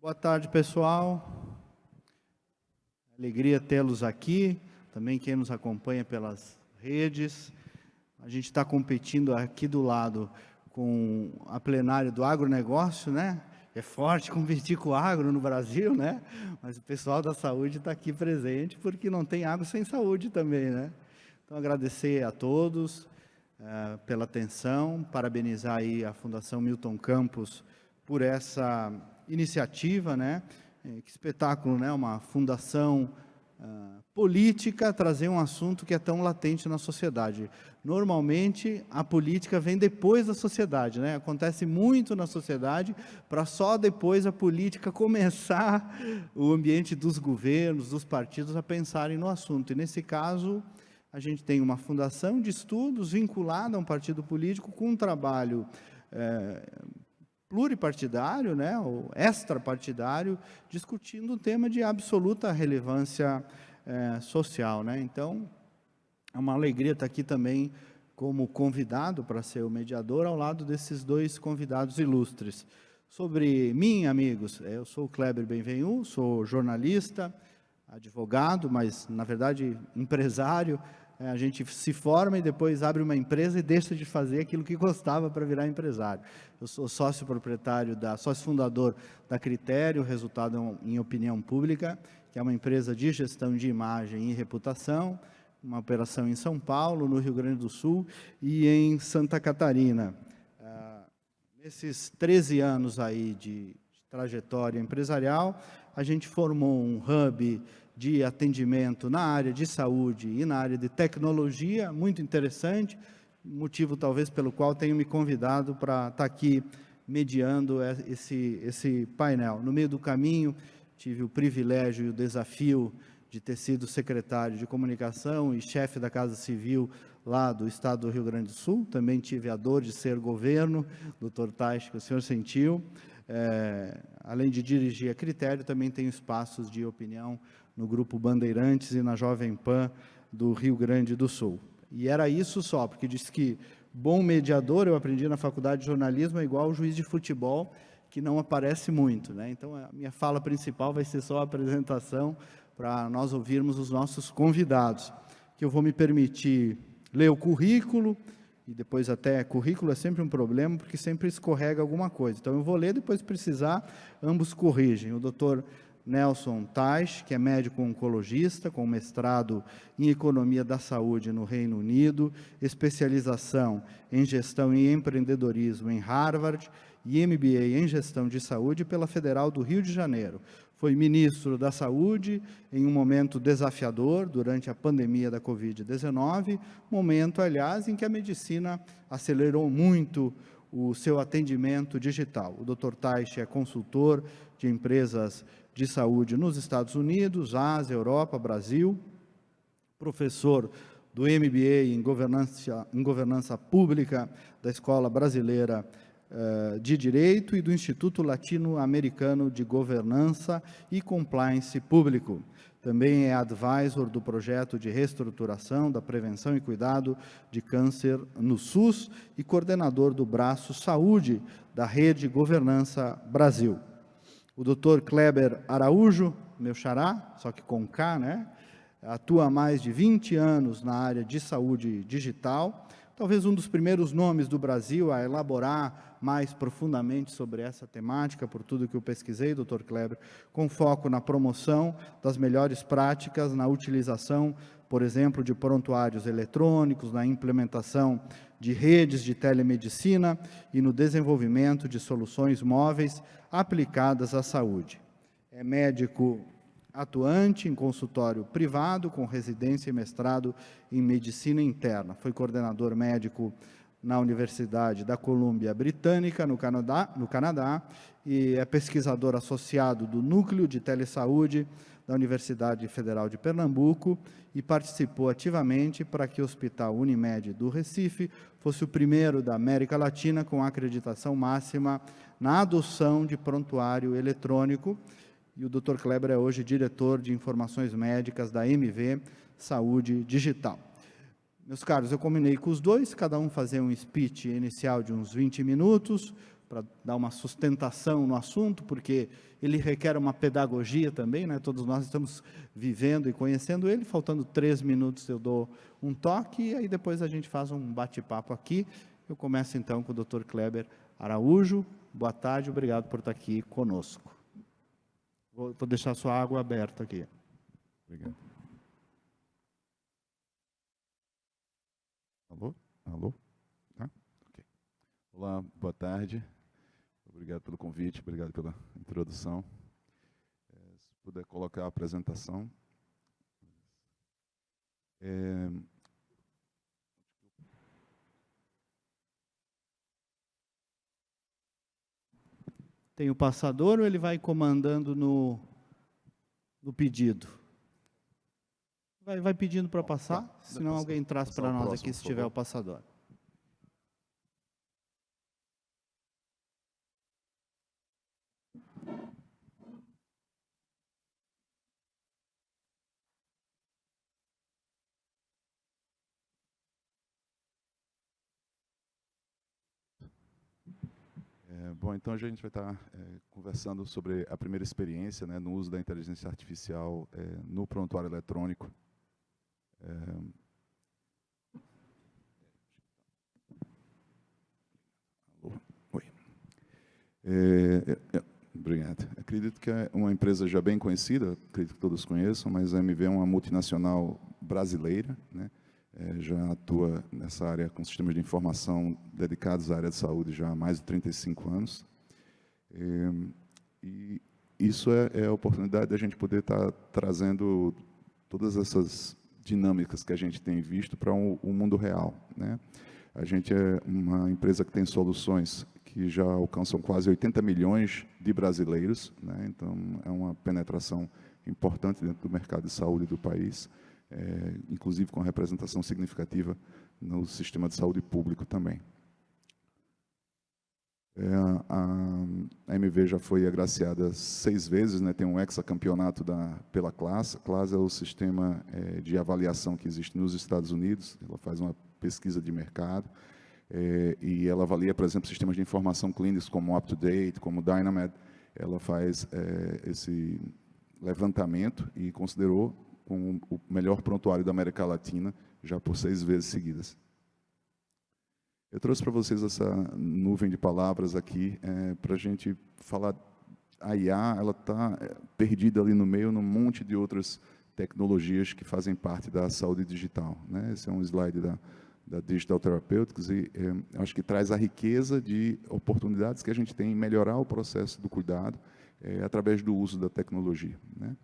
Boa tarde, pessoal. Alegria tê-los aqui, também quem nos acompanha pelas redes. A gente está competindo aqui do lado com a plenária do agronegócio, né? É forte competir com o agro no Brasil, né? Mas o pessoal da saúde está aqui presente, porque não tem agro sem saúde também, né? Então, agradecer a todos pela atenção, parabenizar aí a Fundação Milton Campos por essa iniciativa, né? Que espetáculo, né? Uma fundação política trazer um assunto que é tão latente na sociedade. Normalmente, a política vem depois da sociedade, né? Acontece muito na sociedade, para só depois a política começar o ambiente dos governos, dos partidos a pensarem no assunto. E nesse caso, a gente tem uma fundação de estudos vinculada a um partido político com um trabalho pluripartidário, né, ou extrapartidário, discutindo um tema de absoluta relevância social, né? Então, é uma alegria estar aqui também como convidado para ser o mediador, ao lado desses dois convidados ilustres. Sobre mim, amigos, eu sou o Kleber Benvenu, sou jornalista, advogado, mas, na verdade, empresário. A gente se forma e depois abre uma empresa e deixa de fazer aquilo que gostava para virar empresário. Eu sou sócio proprietário, sócio fundador da Critério, resultado em opinião pública, que é uma empresa de gestão de imagem e reputação, uma operação em São Paulo, no Rio Grande do Sul e em Santa Catarina. Nesses 13 anos aí de trajetória empresarial, a gente formou um hub de atendimento na área de saúde e na área de tecnologia, muito interessante, motivo talvez pelo qual tenho me convidado para estar aqui mediando esse painel. No meio do caminho, tive o privilégio e o desafio de ter sido secretário de comunicação e chefe da Casa Civil lá do estado do Rio Grande do Sul. Também tive a dor de ser governo, doutor Taish, que o senhor sentiu. Além de dirigir a Critério, também tenho espaços de opinião no Grupo Bandeirantes e na Jovem Pan do Rio Grande do Sul. E era isso só, porque disse que bom mediador, eu aprendi na faculdade de jornalismo, é igual ao juiz de futebol, que não aparece muito, né? Então, a minha fala principal vai ser só a apresentação para nós ouvirmos os nossos convidados, que eu vou me permitir ler o currículo, e depois até currículo é sempre um problema, porque sempre escorrega alguma coisa. Então, eu vou ler, depois, se precisar, ambos corrigem. O doutor Nelson Taish, que é médico oncologista, com mestrado em Economia da Saúde no Reino Unido, especialização em Gestão e Empreendedorismo em Harvard e MBA em Gestão de Saúde pela Federal do Rio de Janeiro. Foi ministro da Saúde em um momento desafiador durante a pandemia da Covid-19, momento, aliás, em que a medicina acelerou muito o seu atendimento digital. O Dr. Taish é consultor de empresas de saúde nos Estados Unidos, Ásia, Europa, Brasil, professor do MBA em Governança Pública da Escola Brasileira de Direito e do Instituto Latino-Americano de Governança e Compliance Público. Também é advisor do projeto de reestruturação da prevenção e cuidado de câncer no SUS e coordenador do braço Saúde da Rede Governança Brasil. O Dr. Kleber Araújo, meu xará, só que com K, né? Atua há mais de 20 anos na área de saúde digital, talvez um dos primeiros nomes do Brasil a elaborar mais profundamente sobre essa temática, por tudo que eu pesquisei, Dr. Kleber, com foco na promoção das melhores práticas, na utilização, por exemplo, de prontuários eletrônicos, na implementação de redes de telemedicina e no desenvolvimento de soluções móveis aplicadas à saúde. É médico atuante em consultório privado, com residência e mestrado em medicina interna. Foi coordenador médico na Universidade da Colômbia Britânica, no Canadá, e é pesquisador associado do Núcleo de Telesaúde da Universidade Federal de Pernambuco e participou ativamente para que o Hospital Unimed do Recife fosse o primeiro da América Latina com acreditação máxima na adoção de prontuário eletrônico. E o Dr. Kleber é hoje diretor de informações médicas da MV Saúde Digital. Meus caros, eu combinei com os dois, cada um fazer um speech inicial de uns 20 minutos, para dar uma sustentação no assunto, porque ele requer uma pedagogia também, né? Todos nós estamos vivendo e conhecendo ele. Faltando 3 minutos eu dou um toque, e aí depois a gente faz um bate-papo aqui. Eu começo então com o Dr. Kleber Araújo. Boa tarde, obrigado por estar aqui conosco. Vou deixar sua água aberta aqui. Obrigado. Alô? Alô? Tá? Okay. Olá, boa tarde. Obrigado pelo convite, obrigado pela introdução. Se puder colocar a apresentação. Tem o passador ou ele vai comandando no pedido? Vai pedindo para passar, senão alguém traz para nós aqui se tiver o passador. Bom, então a gente vai estar conversando sobre a primeira experiência, né, no uso da inteligência artificial no prontuário eletrônico. Oi. Obrigado. Acredito que é uma empresa já bem conhecida, acredito que todos conheçam, mas a MV é uma multinacional brasileira, né? Já atua nessa área com sistemas de informação dedicados à área de saúde já há mais de 35 anos. E isso é a oportunidade da gente poder estar trazendo todas essas dinâmicas que a gente tem visto para o mundo real, né? A gente é uma empresa que tem soluções que já alcançam quase 80 milhões de brasileiros, né? Então, é uma penetração importante dentro do mercado de saúde do país, inclusive com representação significativa no sistema de saúde público também. A MV já foi agraciada 6 vezes, né? Tem um hexacampeonato pela CLAS. A CLAS é o sistema de avaliação que existe nos Estados Unidos. Ela faz uma pesquisa de mercado e ela avalia, por exemplo, sistemas de informação clínicos como o UpToDate, como o Dynamed. Ela faz esse levantamento e considerou como o melhor prontuário da América Latina já por 6 vezes seguidas. Eu trouxe para vocês essa nuvem de palavras aqui para a gente falar. A IA ela está perdida ali no meio, num monte de outras tecnologias que fazem parte da saúde digital, né? Esse é um slide da Digital Therapeutics e acho que traz a riqueza de oportunidades que a gente tem em melhorar o processo do cuidado através do uso da tecnologia, né?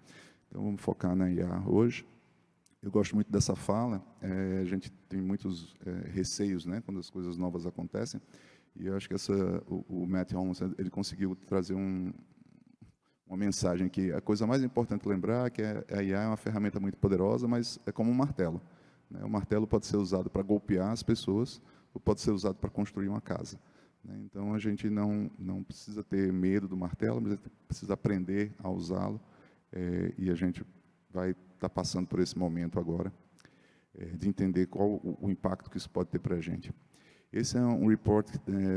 Então, vamos focar na IA hoje. Eu gosto muito dessa fala. A gente tem muitos receios, né, quando as coisas novas acontecem. E eu acho que o Matt Holmes ele conseguiu trazer uma mensagem que a coisa mais importante lembrar é que a IA é uma ferramenta muito poderosa, mas é como um martelo, né? O martelo pode ser usado para golpear as pessoas ou pode ser usado para construir uma casa, né? Então, a gente não precisa ter medo do martelo, mas precisa aprender a usá-lo. E a gente vai estar passando por esse momento agora, de entender qual o impacto que isso pode ter para a gente. Esse é um report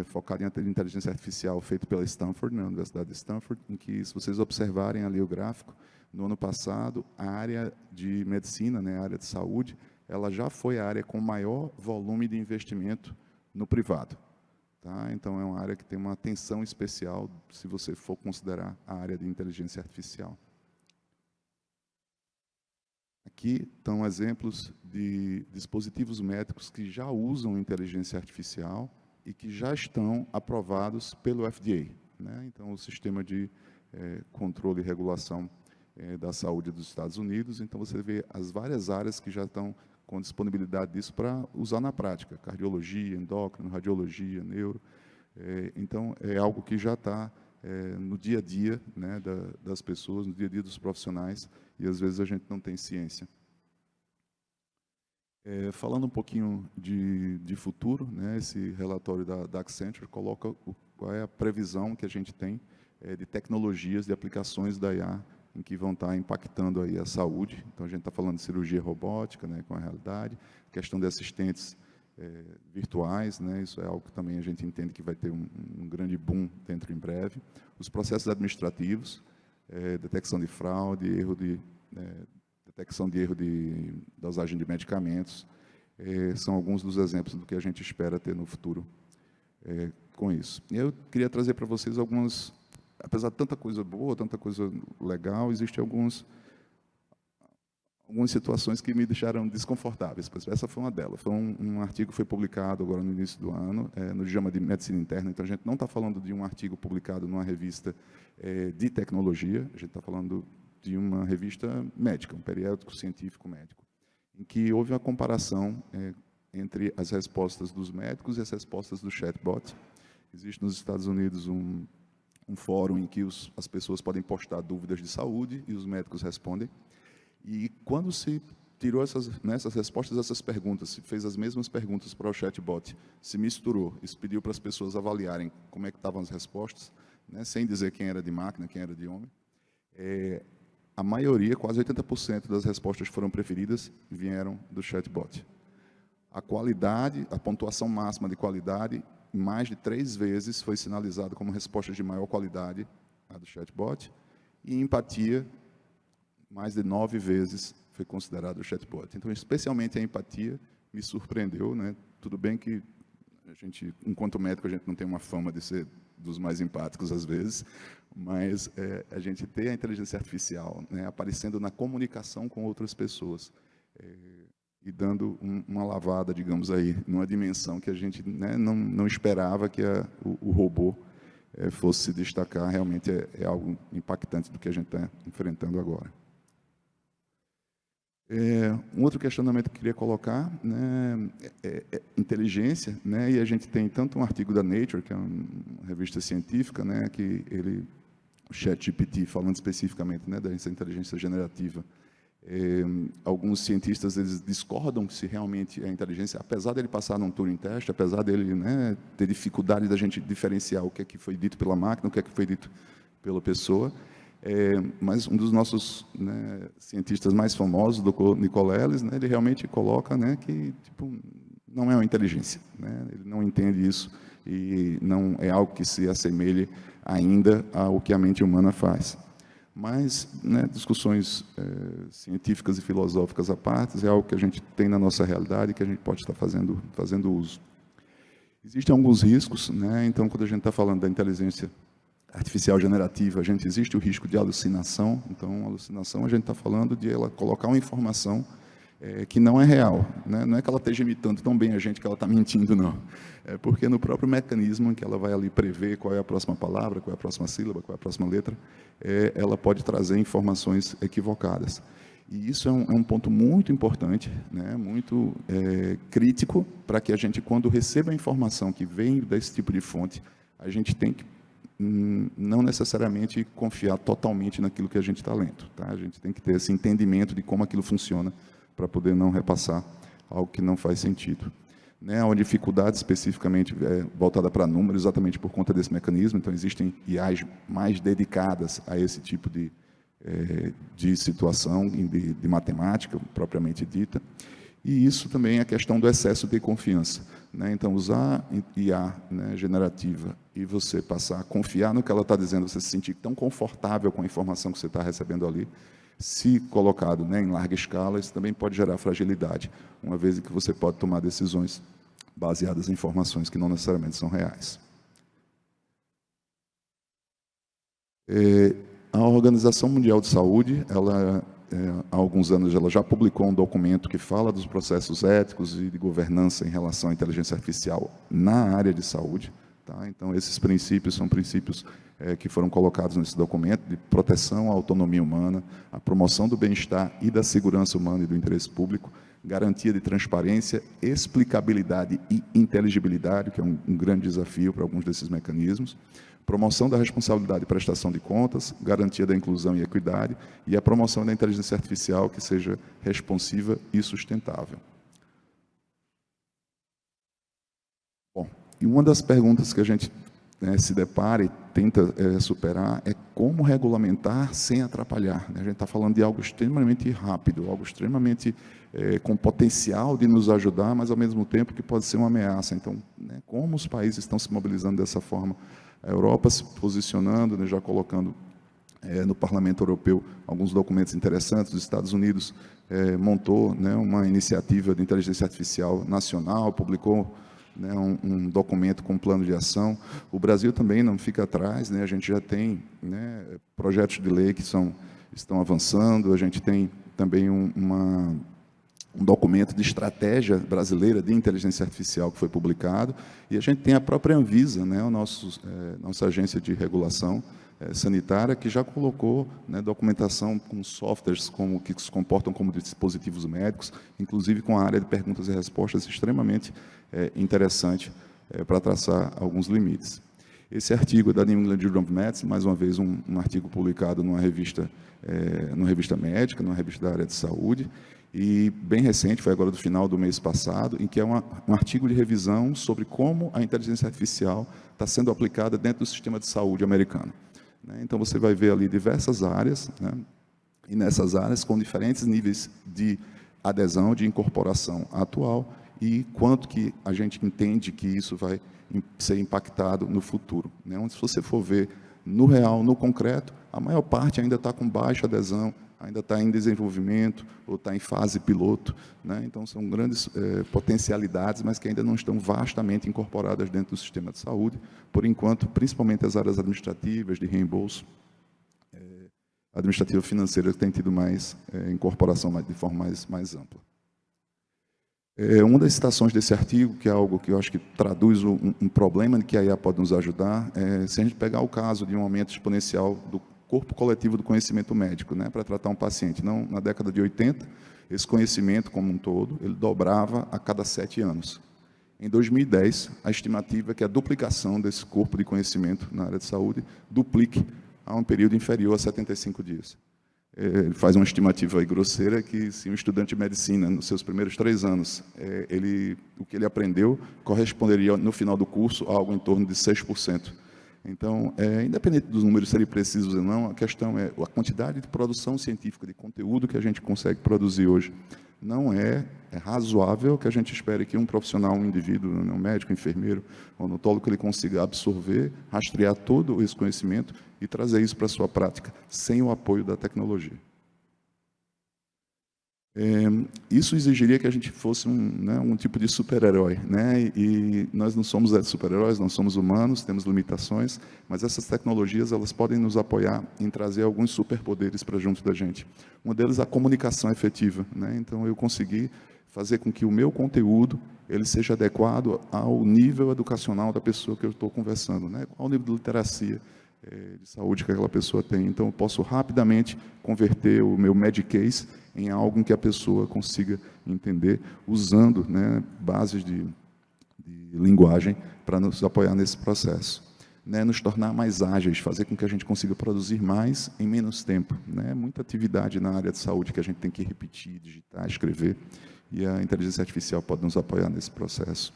focado em inteligência artificial feito pela Stanford, na Universidade de Stanford, em que, se vocês observarem ali o gráfico, no ano passado, a área de medicina, né, a área de saúde, ela já foi a área com maior volume de investimento no privado. Tá? Então, é uma área que tem uma atenção especial, se você for considerar a área de inteligência artificial. Aqui estão exemplos de dispositivos médicos que já usam inteligência artificial e que já estão aprovados pelo FDA, né? Então, o sistema de controle e regulação da saúde dos Estados Unidos. Então, você vê as várias áreas que já estão com disponibilidade disso para usar na prática: cardiologia, endócrino, radiologia, neuro. Então, é algo que já está no dia a dia, né, das pessoas, no dia a dia dos profissionais, e às vezes a gente não tem ciência. Falando um pouquinho de futuro, né, esse relatório da Accenture coloca qual é a previsão que a gente tem de tecnologias, de aplicações da IA em que vão estar impactando aí a saúde. Então, a gente está falando de cirurgia robótica, né, com a realidade, questão de assistentes virtuais, né? Isso é algo que também a gente entende que vai ter um grande boom dentro em breve. Os processos administrativos, detecção de fraude, detecção de erro de dosagem de medicamentos, são alguns dos exemplos do que a gente espera ter no futuro com isso. Eu queria trazer para vocês algumas, apesar de tanta coisa boa, tanta coisa legal, existem algumas situações que me deixaram desconfortáveis. Essa foi uma delas. Foi um artigo que foi publicado agora no início do ano, no JAMA de Medicina Interna. Então, a gente não está falando de um artigo publicado numa revista de tecnologia, a gente está falando de uma revista médica, um periódico científico médico, em que houve uma comparação entre as respostas dos médicos e as respostas do chatbot. Existe nos Estados Unidos um fórum em que as pessoas podem postar dúvidas de saúde e os médicos respondem. E quando se tirou essas respostas a essas perguntas, se fez as mesmas perguntas para o chatbot, se misturou e se pediu para as pessoas avaliarem como é que estavam as respostas, né, sem dizer quem era de máquina, quem era de homem, a maioria, quase 80% das respostas que foram preferidas vieram do chatbot. A qualidade, a pontuação máxima de qualidade, mais de 3 vezes foi sinalizado como respostas de maior qualidade a do chatbot, e empatia, mais de 9 vezes foi considerado o chatbot. Então, especialmente a empatia me surpreendeu, né? Tudo bem que a gente, enquanto médico, a gente não tem uma fama de ser dos mais empáticos às vezes, mas a gente ter a inteligência artificial, né, aparecendo na comunicação com outras pessoas e dando uma lavada, digamos aí, numa dimensão que a gente, né, não esperava que o robô fosse se destacar, realmente é algo impactante do que a gente está enfrentando agora. Um outro questionamento que eu queria colocar, né, inteligência, né, e a gente tem tanto um artigo da Nature, que é uma revista científica, né, que o ChatGPT, falando especificamente, né, dessa inteligência generativa, alguns cientistas eles discordam se realmente a inteligência, apesar dele passar num Turing Test, apesar dele, né, ter dificuldade da gente diferenciar o que é que foi dito pela máquina, o que é que foi dito pela pessoa. Mas um dos nossos, né, cientistas mais famosos, o Dr. Nicolelis, né, ele realmente coloca, né, que tipo, não é uma inteligência, né, ele não entende isso e não é algo que se assemelhe ainda ao que a mente humana faz. Mas, né, discussões científicas e filosóficas à parte, é algo que a gente tem na nossa realidade e que a gente pode estar fazendo uso. Existem alguns riscos, né, então, quando a gente está falando da inteligência artificial generativa, existe o risco de alucinação. Então, alucinação, a gente está falando de ela colocar uma informação que não é real, né? Não é que ela esteja imitando tão bem a gente que ela está mentindo, não. É porque no próprio mecanismo que ela vai ali prever qual é a próxima palavra, qual é a próxima sílaba, qual é a próxima letra, ela pode trazer informações equivocadas. E isso é um ponto muito importante, né? Muito crítico, para que a gente, quando receba a informação que vem desse tipo de fonte, a gente tem que não necessariamente confiar totalmente naquilo que a gente está lendo, tá? A gente tem que ter esse entendimento de como aquilo funciona para poder não repassar algo que não faz sentido. Né? Uma dificuldade especificamente voltada para números, exatamente por conta desse mecanismo. Então, existem IAs mais dedicadas a esse tipo de situação, de matemática propriamente dita. E isso também é a questão do excesso de confiança, né? Então, usar IA, né, generativa e você passar a confiar no que ela está dizendo, você se sentir tão confortável com a informação que você está recebendo ali, se colocado, né, em larga escala, isso também pode gerar fragilidade, uma vez que você pode tomar decisões baseadas em informações que não necessariamente são reais. A Organização Mundial de Saúde, há alguns anos, ela já publicou um documento que fala dos processos éticos e de governança em relação à inteligência artificial na área de saúde. Tá? Então, esses princípios são princípios que foram colocados nesse documento de proteção à autonomia humana, a promoção do bem-estar e da segurança humana e do interesse público, garantia de transparência, explicabilidade e inteligibilidade, que é um grande desafio para alguns desses mecanismos, promoção da responsabilidade e prestação de contas, garantia da inclusão e equidade, e a promoção da inteligência artificial que seja responsiva e sustentável. Bom, e uma das perguntas que a gente se depara e tenta superar é como regulamentar sem atrapalhar, né? A gente está falando de algo extremamente rápido, algo extremamente com potencial de nos ajudar, mas, ao mesmo tempo, que pode ser uma ameaça. Então, né, como os países estão se mobilizando dessa forma? A Europa se posicionando, né, já colocando no Parlamento Europeu alguns documentos interessantes. Os Estados Unidos montou, né, uma iniciativa de inteligência artificial nacional, publicou, né, um documento com plano de ação. O Brasil também não fica atrás, né? A gente já tem, né, projetos de lei que estão avançando, a gente tem também um documento de estratégia brasileira de inteligência artificial que foi publicado, e a gente tem a própria Anvisa, né, nossa agência de regulação sanitária, que já colocou, né, documentação com softwares que se comportam como dispositivos médicos, inclusive com a área de perguntas e respostas extremamente interessante para traçar alguns limites. Esse artigo é da New England Journal of Medicine, mais uma vez um artigo publicado numa revista médica, numa revista da área de saúde, e bem recente, foi agora do final do mês passado, em que é um artigo de revisão sobre como a inteligência artificial está sendo aplicada dentro do sistema de saúde americano. Então, você vai ver ali diversas áreas, né, e nessas áreas com diferentes níveis de adesão, de incorporação atual, e quanto que a gente entende que isso vai ser impactado no futuro, né? Onde, se você for ver no real, no concreto, a maior parte ainda está com baixa adesão, ainda está em desenvolvimento ou está em fase piloto, né? Então, são grandes potencialidades, mas que ainda não estão vastamente incorporadas dentro do sistema de saúde, por enquanto, principalmente as áreas administrativas, de reembolso, administrativa financeira, que tem tido mais incorporação de forma mais ampla. Uma das citações desse artigo, que é algo que eu acho que traduz um problema que a IA pode nos ajudar, se a gente pegar o caso de um aumento exponencial do corpo coletivo do conhecimento médico, né, para tratar um paciente. Não, na década de 80, esse conhecimento como um todo, ele dobrava a cada 7 anos. Em 2010, a estimativa é que a duplicação desse corpo de conhecimento na área de saúde duplique a um período inferior a 75 dias. Ele faz uma estimativa aí grosseira que, se um estudante de medicina, nos seus primeiros 3 anos, o que ele aprendeu corresponderia, no final do curso, a algo em torno de 6%. Então, independente dos números serem precisos ou não, a questão é a quantidade de produção científica, de conteúdo que a gente consegue produzir hoje. Não é razoável que a gente espere que um profissional, um indivíduo, um médico, enfermeiro, odontólogo, ele consiga absorver, rastrear todo esse conhecimento e trazer isso para a sua prática, sem o apoio da tecnologia. Isso exigiria que a gente fosse um tipo de super-herói, né? E nós não somos super-heróis, nós somos humanos, temos limitações, mas essas tecnologias, elas podem nos apoiar em trazer alguns superpoderes para junto da gente. Um deles é a comunicação efetiva, né? Então, eu consegui fazer com que o meu conteúdo ele seja adequado ao nível educacional da pessoa que eu estou conversando, né? Qual o nível de literacia de saúde que aquela pessoa tem. Então, eu posso rapidamente converter o meu Medicase em algo que a pessoa consiga entender, usando, né, bases de linguagem para nos apoiar nesse processo. Né, nos tornar mais ágeis, fazer com que a gente consiga produzir mais em menos tempo. Né? Muita atividade na área de saúde que a gente tem que repetir, digitar, escrever, e a inteligência artificial pode nos apoiar nesse processo.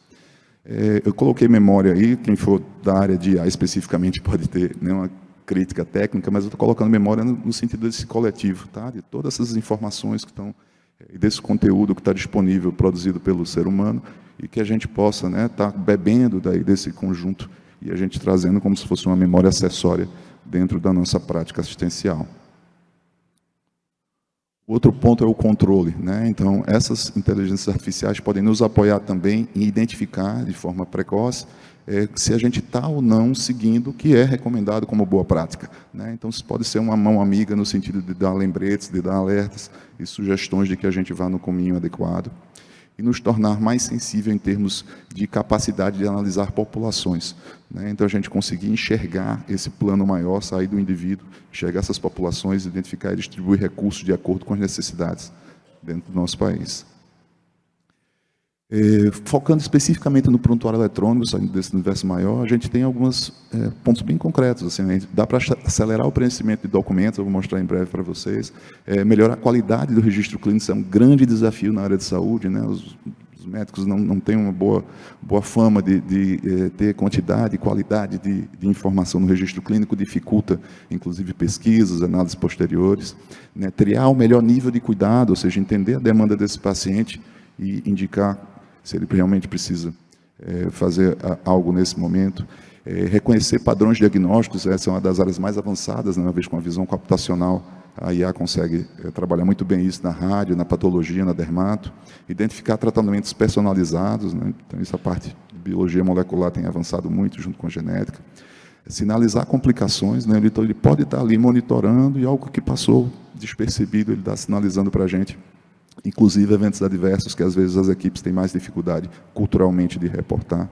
Eu coloquei memória aí, quem for da área de IA especificamente pode ter, né, uma crítica técnica, mas eu estou colocando memória no sentido desse coletivo, tá? De todas essas informações que estão, e desse conteúdo que está disponível, produzido pelo ser humano, e que a gente possa, né, estar bebendo daí desse conjunto e a gente trazendo como se fosse uma memória acessória dentro da nossa prática assistencial. Outro ponto é o controle, né? Então, essas inteligências artificiais podem nos apoiar também em identificar de forma precoce se a gente está ou não seguindo o que é recomendado como boa prática, né? Então, isso pode ser uma mão amiga no sentido de dar lembretes, de dar alertas e sugestões de que a gente vá no caminho adequado, e nos tornar mais sensível em termos de capacidade de analisar populações, né? Então, a gente conseguir enxergar esse plano maior, sair do indivíduo, enxergar essas populações, identificar e distribuir recursos de acordo com as necessidades dentro do nosso país. Focando especificamente no prontuário eletrônico, saindo desse universo maior, a gente tem alguns pontos bem concretos. Assim, dá para acelerar o preenchimento de documentos, eu vou mostrar em breve para vocês. Melhorar a qualidade do registro clínico, isso é um grande desafio na área de saúde, né? Os Os médicos não têm uma boa fama de ter quantidade e qualidade de informação no registro clínico, dificulta, inclusive, pesquisas, análises posteriores, né? Triar o melhor nível de cuidado, ou seja, entender a demanda desse paciente e indicar se ele realmente precisa fazer algo nesse momento. Reconhecer padrões diagnósticos, essa é uma das áreas mais avançadas, né? Uma vez com a visão computacional, a IA consegue trabalhar muito bem isso na rádio, na patologia, na dermato, identificar tratamentos personalizados, né? Então, isso a parte de biologia molecular tem avançado muito junto com a genética. Sinalizar complicações, né? Então, ele pode estar ali monitorando e algo que passou despercebido, ele está sinalizando para a gente, inclusive eventos adversos que às vezes as equipes têm mais dificuldade culturalmente de reportar.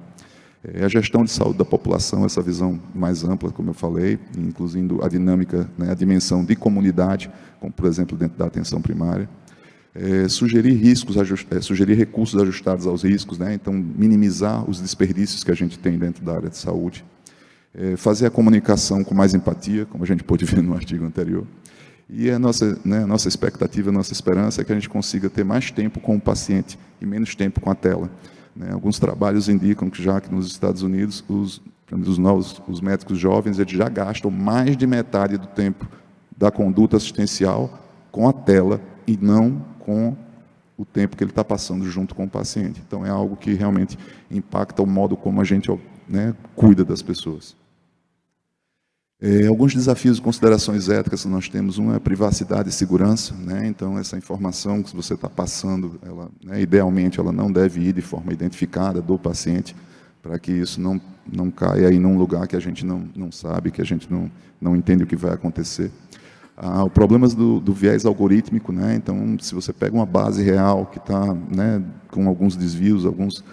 A gestão de saúde da população, essa visão mais ampla, como eu falei, incluindo a dinâmica, né, a dimensão de comunidade, como, por exemplo, dentro da atenção primária. Sugerir recursos ajustados aos riscos, né, então, minimizar os desperdícios que a gente tem dentro da área de saúde. Fazer a comunicação com mais empatia, como a gente pôde ver no artigo anterior. E a nossa expectativa, a nossa esperança é que a gente consiga ter mais tempo com o paciente e menos tempo com a tela. Alguns trabalhos indicam que já que nos Estados Unidos, os médicos jovens eles já gastam mais de metade do tempo da conduta assistencial com a tela e não com o tempo que ele está passando junto com o paciente. Então, é algo que realmente impacta o modo como a gente, né, cuida das pessoas. Alguns desafios e considerações éticas que nós temos, um é a privacidade e segurança, né? Então, essa informação que você está passando, ela, né, idealmente, ela não deve ir de forma identificada do paciente, para que isso não caia em um lugar que a gente não sabe, que a gente não entende o que vai acontecer. O problema do viés algorítmico, né? Então, se você pega uma base real que está, né, com alguns desvios, alguns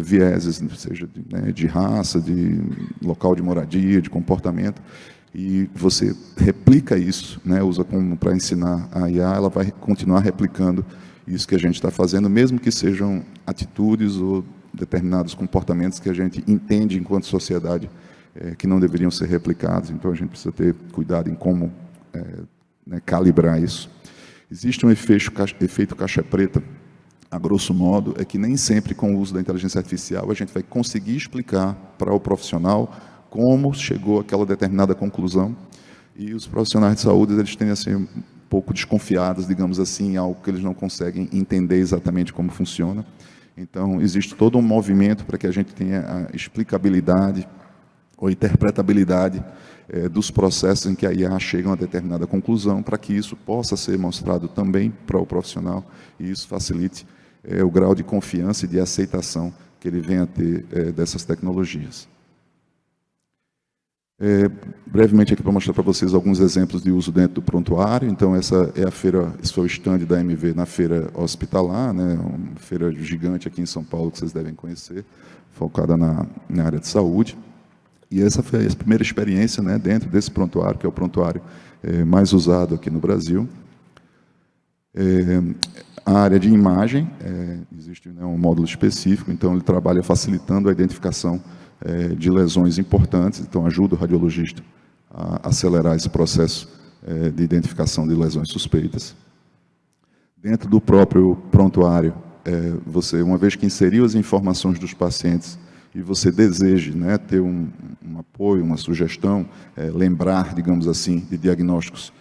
vieses, seja de raça, de local de moradia, de comportamento, e você replica isso, né, usa para ensinar a IA, ela vai continuar replicando isso que a gente está fazendo, mesmo que sejam atitudes ou determinados comportamentos que a gente entende enquanto sociedade que não deveriam ser replicados. Então, a gente precisa ter cuidado em como calibrar isso. Existe um efeito caixa preta, a grosso modo, é que nem sempre com o uso da inteligência artificial a gente vai conseguir explicar para o profissional como chegou àquela determinada conclusão, e os profissionais de saúde eles tendem a ser um pouco desconfiados, digamos assim, em algo que eles não conseguem entender exatamente como funciona. Então, existe todo um movimento para que a gente tenha a explicabilidade ou interpretabilidade dos processos em que a IA chega a uma determinada conclusão, para que isso possa ser mostrado também para o profissional, e isso facilite o grau de confiança e de aceitação que ele venha a ter dessas tecnologias. Brevemente aqui para mostrar para vocês alguns exemplos de uso dentro do prontuário. Então, essa é a feira, esse foi o stand da MV na feira hospitalar, né, uma feira gigante aqui em São Paulo, que vocês devem conhecer, focada na área de saúde. E essa foi a primeira experiência, né, dentro desse prontuário, que é o prontuário mais usado aqui no Brasil. A área de imagem, existe, né, um módulo específico, então ele trabalha facilitando a identificação de lesões importantes, então ajuda o radiologista a acelerar esse processo de identificação de lesões suspeitas. Dentro do próprio prontuário, você, uma vez que inseriu as informações dos pacientes e você deseja, né, ter um apoio, uma sugestão, lembrar, digamos assim, de diagnósticos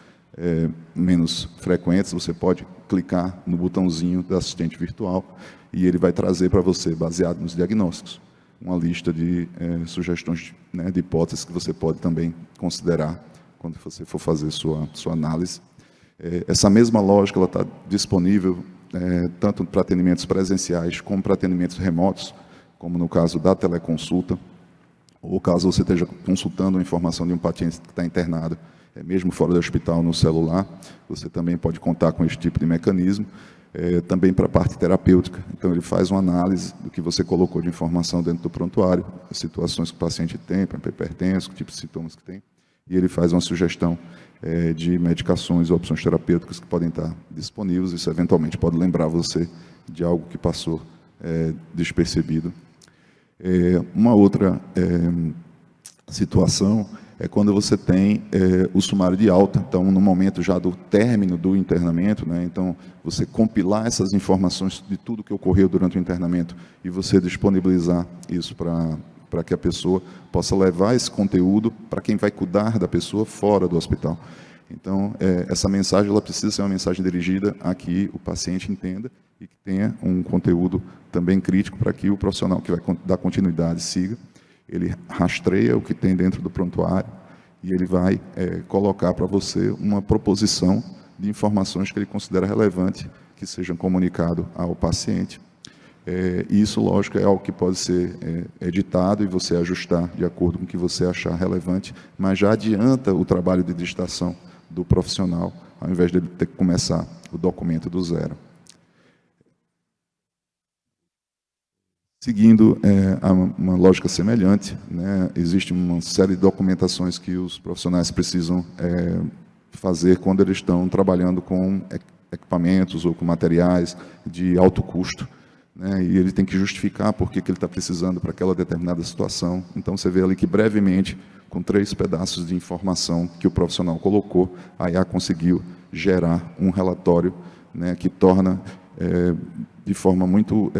menos frequentes, você pode clicar no botãozinho do assistente virtual e ele vai trazer para você, baseado nos diagnósticos, uma lista de sugestões, né, de hipóteses que você pode também considerar quando você for fazer sua análise. Essa mesma lógica ela está disponível tanto para atendimentos presenciais como para atendimentos remotos, como no caso da teleconsulta, ou caso você esteja consultando a informação de um paciente que está internado, mesmo fora do hospital, no celular, você também pode contar com esse tipo de mecanismo. Também para a parte terapêutica. Então, ele faz uma análise do que você colocou de informação dentro do prontuário, as situações que o paciente tem, para hipertenso, que tipo de sintomas que tem, e ele faz uma sugestão de medicações ou opções terapêuticas que podem estar disponíveis. Isso, eventualmente, pode lembrar você de algo que passou despercebido. Uma outra situação é quando você tem o sumário de alta. Então, no momento já do término do internamento, né, então, você compilar essas informações de tudo que ocorreu durante o internamento e você disponibilizar isso para que a pessoa possa levar esse conteúdo para quem vai cuidar da pessoa fora do hospital. Então, essa mensagem ela precisa ser uma mensagem dirigida a que o paciente entenda e que tenha um conteúdo também crítico para que o profissional que vai dar continuidade siga. Ele rastreia o que tem dentro do prontuário e ele vai colocar para você uma proposição de informações que ele considera relevante que sejam comunicado ao paciente. E isso, lógico, é algo que pode ser editado e você ajustar de acordo com o que você achar relevante, mas já adianta o trabalho de digitação do profissional, ao invés de ele ter que começar o documento do zero. Seguindo uma lógica semelhante, né, existe uma série de documentações que os profissionais precisam fazer quando eles estão trabalhando com equipamentos ou com materiais de alto custo, né, e ele tem que justificar por que ele está precisando para aquela determinada situação. Então, você vê ali que, brevemente, com 3 pedaços de informação que o profissional colocou, a IA conseguiu gerar um relatório, né, que torna de forma muito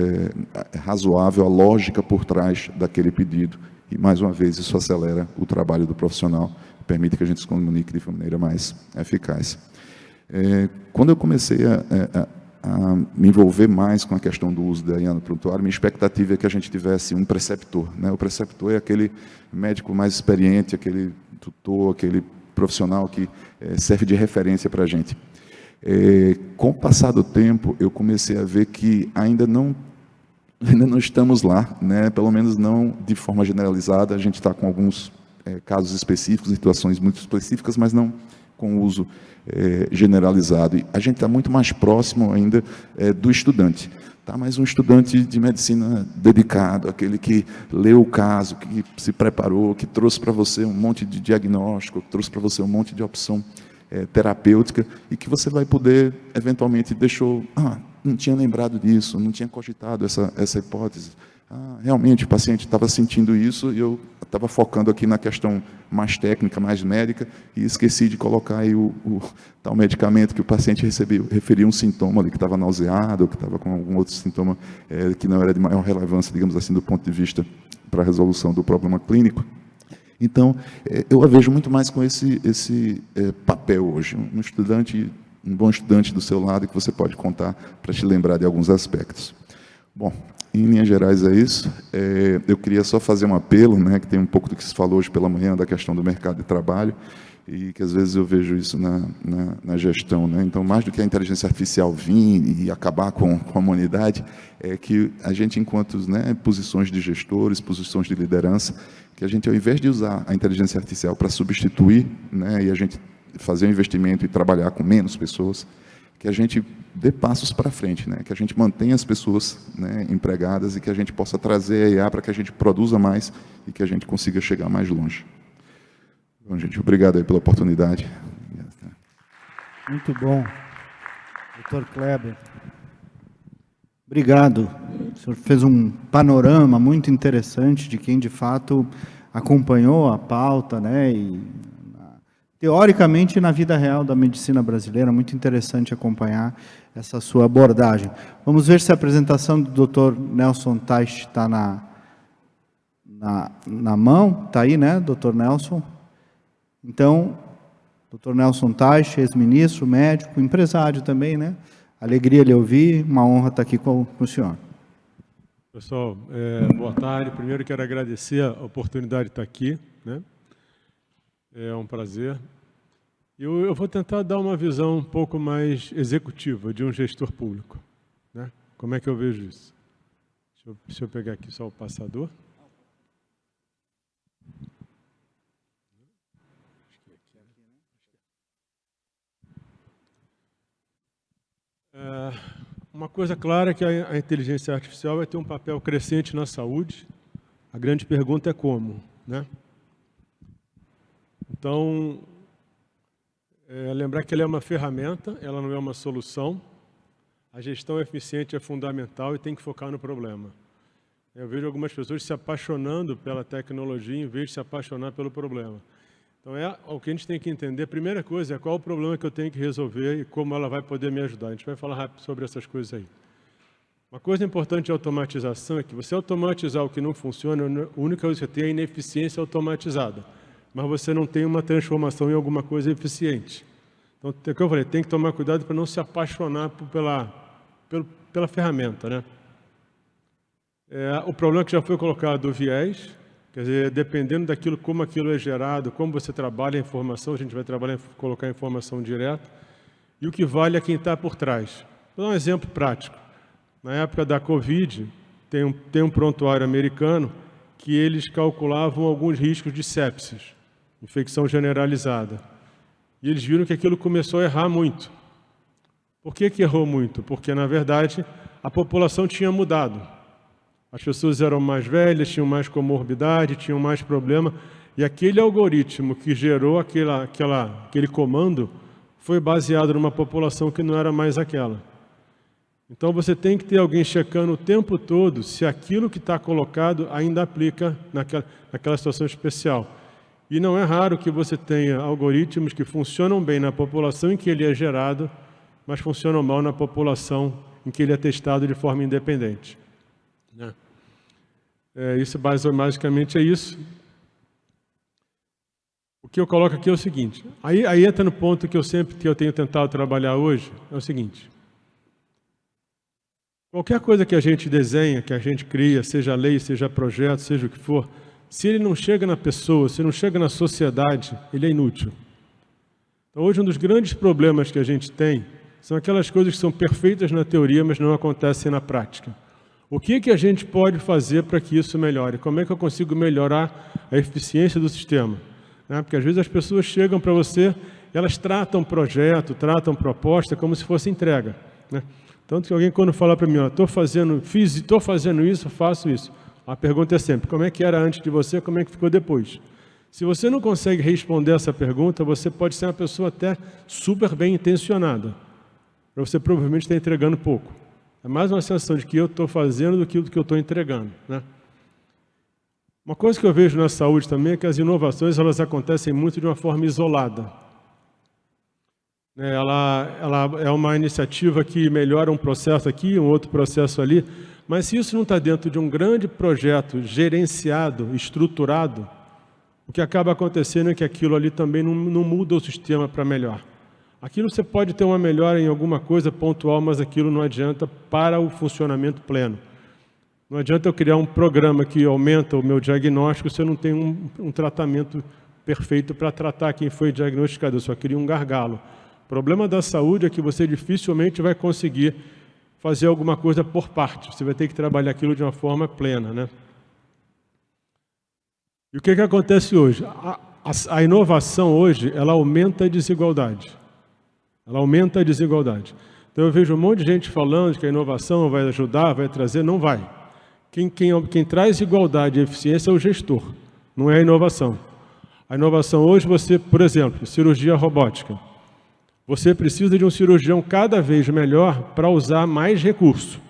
razoável a lógica por trás daquele pedido. E, mais uma vez, isso acelera o trabalho do profissional, permite que a gente se comunique de maneira mais eficaz. Quando eu comecei a me envolver mais com a questão do uso da IA no prontuário, minha expectativa é que a gente tivesse um preceptor, né? O preceptor é aquele médico mais experiente, aquele tutor, aquele profissional que serve de referência para a gente. Com o passar do tempo, eu comecei a ver que ainda não estamos lá, né? Pelo menos não de forma generalizada. A gente está com alguns casos específicos, situações muito específicas, mas não com uso generalizado. E a gente está muito mais próximo ainda do estudante. Tá? Mas um estudante de medicina dedicado, aquele que leu o caso, que se preparou, que trouxe para você um monte de diagnóstico, que trouxe para você um monte de opção terapêutica, e que você vai poder, eventualmente, não tinha lembrado disso, não tinha cogitado essa hipótese. Realmente, o paciente estava sentindo isso e eu estava focando aqui na questão mais técnica, mais médica, e esqueci de colocar aí o tal medicamento que o paciente referia um sintoma ali, que estava nauseado, ou que estava com algum outro sintoma que não era de maior relevância, digamos assim, do ponto de vista para a resolução do problema clínico. Então, eu a vejo muito mais com esse papel hoje. Um bom estudante do seu lado que você pode contar para te lembrar de alguns aspectos. Bom, em linhas gerais é isso. Eu queria só fazer um apelo, né, que tem um pouco do que se falou hoje pela manhã, da questão do mercado de trabalho, e que às vezes eu vejo isso na gestão, né? Então, mais do que a inteligência artificial vir e acabar com a humanidade, é que a gente, enquanto posições de gestores, posições de liderança, que a gente, ao invés de usar a inteligência artificial para substituir, né, e a gente fazer um investimento e trabalhar com menos pessoas, que a gente dê passos para frente, né, que a gente mantenha as pessoas, né, empregadas e que a gente possa trazer a IA para que a gente produza mais e que a gente consiga chegar mais longe. Bom, gente, obrigado aí pela oportunidade. Muito bom. Dr. Kleber. Obrigado. O senhor fez um panorama muito interessante de quem, de fato, acompanhou a pauta, né? E, teoricamente, na vida real da medicina brasileira, muito interessante acompanhar essa sua abordagem. Vamos ver se a apresentação do Dr. Nelson Teich está na mão. Está aí, né, Dr. Nelson? Então, Dr. Nelson Teich, ex-ministro, médico, empresário também, né? Alegria lhe ouvir, uma honra estar aqui com o senhor. Pessoal, boa tarde. Primeiro quero agradecer a oportunidade de estar aqui, né? É um prazer. Eu vou tentar dar uma visão um pouco mais executiva de um gestor público, né? Como é que eu vejo isso? Deixa eu pegar aqui só o passador. Uma coisa clara é que a inteligência artificial vai ter um papel crescente na saúde. A grande pergunta é como, né? Então, lembrar que ela é uma ferramenta, ela não é uma solução. A gestão eficiente é fundamental e tem que focar no problema. Eu vejo algumas pessoas se apaixonando pela tecnologia em vez de se apaixonar pelo problema. Então, o que a gente tem que entender, a primeira coisa é qual o problema que eu tenho que resolver e como ela vai poder me ajudar. A gente vai falar rápido sobre essas coisas aí. Uma coisa importante de automatização é que você automatizar o que não funciona, a única coisa que você tem é a ineficiência automatizada, mas você não tem uma transformação em alguma coisa eficiente. Então, é o que eu falei, tem que tomar cuidado para não se apaixonar pela ferramenta, né? O problema que já foi colocado, o viés, quer dizer, dependendo daquilo, como aquilo é gerado, como você trabalha a informação, a gente vai colocar a informação direta, e o que vale é quem está por trás. Vou dar um exemplo prático. Na época da Covid, tem um prontuário americano que eles calculavam alguns riscos de sepsis, infecção generalizada. E eles viram que aquilo começou a errar muito. Por que errou muito? Porque, na verdade, a população tinha mudado. As pessoas eram mais velhas, tinham mais comorbidade, tinham mais problema, e aquele algoritmo que gerou aquele comando foi baseado numa população que não era mais aquela. Então, você tem que ter alguém checando o tempo todo se aquilo que está colocado ainda aplica naquela situação especial. E não é raro que você tenha algoritmos que funcionam bem na população em que ele é gerado, mas funcionam mal na população em que ele é testado de forma independente. Isso basicamente é isso. O que eu coloco aqui é o seguinte, aí entra no ponto que eu tenho tentado trabalhar hoje, é o seguinte. Qualquer coisa que a gente desenha, que a gente cria, seja lei, seja projeto, seja o que for, se ele não chega na pessoa, se não chega na sociedade, ele é inútil. Então, hoje, um dos grandes problemas que a gente tem são aquelas coisas que são perfeitas na teoria, mas não acontecem na prática. O que a gente pode fazer para que isso melhore? Como é que eu consigo melhorar a eficiência do sistema? Porque, às vezes, as pessoas chegam para você, elas tratam projeto, tratam proposta como se fosse entrega, né? Tanto que alguém, quando fala para mim, estou fazendo isso, faço isso. A pergunta é sempre, como é que era antes de você, como é que ficou depois? Se você não consegue responder essa pergunta, você pode ser uma pessoa até super bem intencionada. Você provavelmente está entregando pouco. É mais uma sensação de que eu estou fazendo do que eu estou entregando, né? Uma coisa que eu vejo na saúde também é que as inovações elas acontecem muito de uma forma isolada. Ela é uma iniciativa que melhora um processo aqui, um outro processo ali, mas se isso não está dentro de um grande projeto gerenciado, estruturado, o que acaba acontecendo é que aquilo ali também não muda o sistema para melhor. Aquilo você pode ter uma melhora em alguma coisa pontual, mas aquilo não adianta para o funcionamento pleno. Não adianta eu criar um programa que aumenta o meu diagnóstico se eu não tenho um tratamento perfeito para tratar quem foi diagnosticado, eu só queria um gargalo. O problema da saúde é que você dificilmente vai conseguir fazer alguma coisa por parte. Você vai ter que trabalhar aquilo de uma forma plena, né? E o que acontece hoje? A inovação hoje, ela aumenta a desigualdade. Ela aumenta a desigualdade. Então eu vejo um monte de gente falando que a inovação vai ajudar, vai trazer, não vai. Quem traz igualdade e eficiência é o gestor, não é a inovação. A inovação hoje, por exemplo, cirurgia robótica. Você precisa de um cirurgião cada vez melhor para usar mais recurso.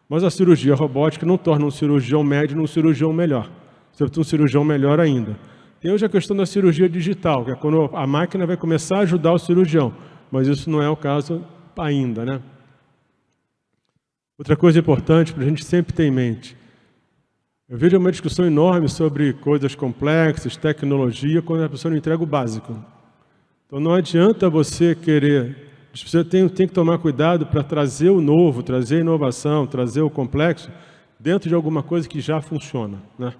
Mas a cirurgia robótica não torna um cirurgião médio num cirurgião melhor. Você precisa de um cirurgião melhor ainda. Tem hoje a questão da cirurgia digital, que é quando a máquina vai começar a ajudar o cirurgião. Mas isso não é o caso ainda, né? Outra coisa importante para a gente sempre ter em mente. Eu vejo uma discussão enorme sobre coisas complexas, tecnologia, quando a pessoa não entrega o básico. Então, não adianta você querer... Você tem que tomar cuidado para trazer o novo, trazer a inovação, trazer o complexo dentro de alguma coisa que já funciona, né?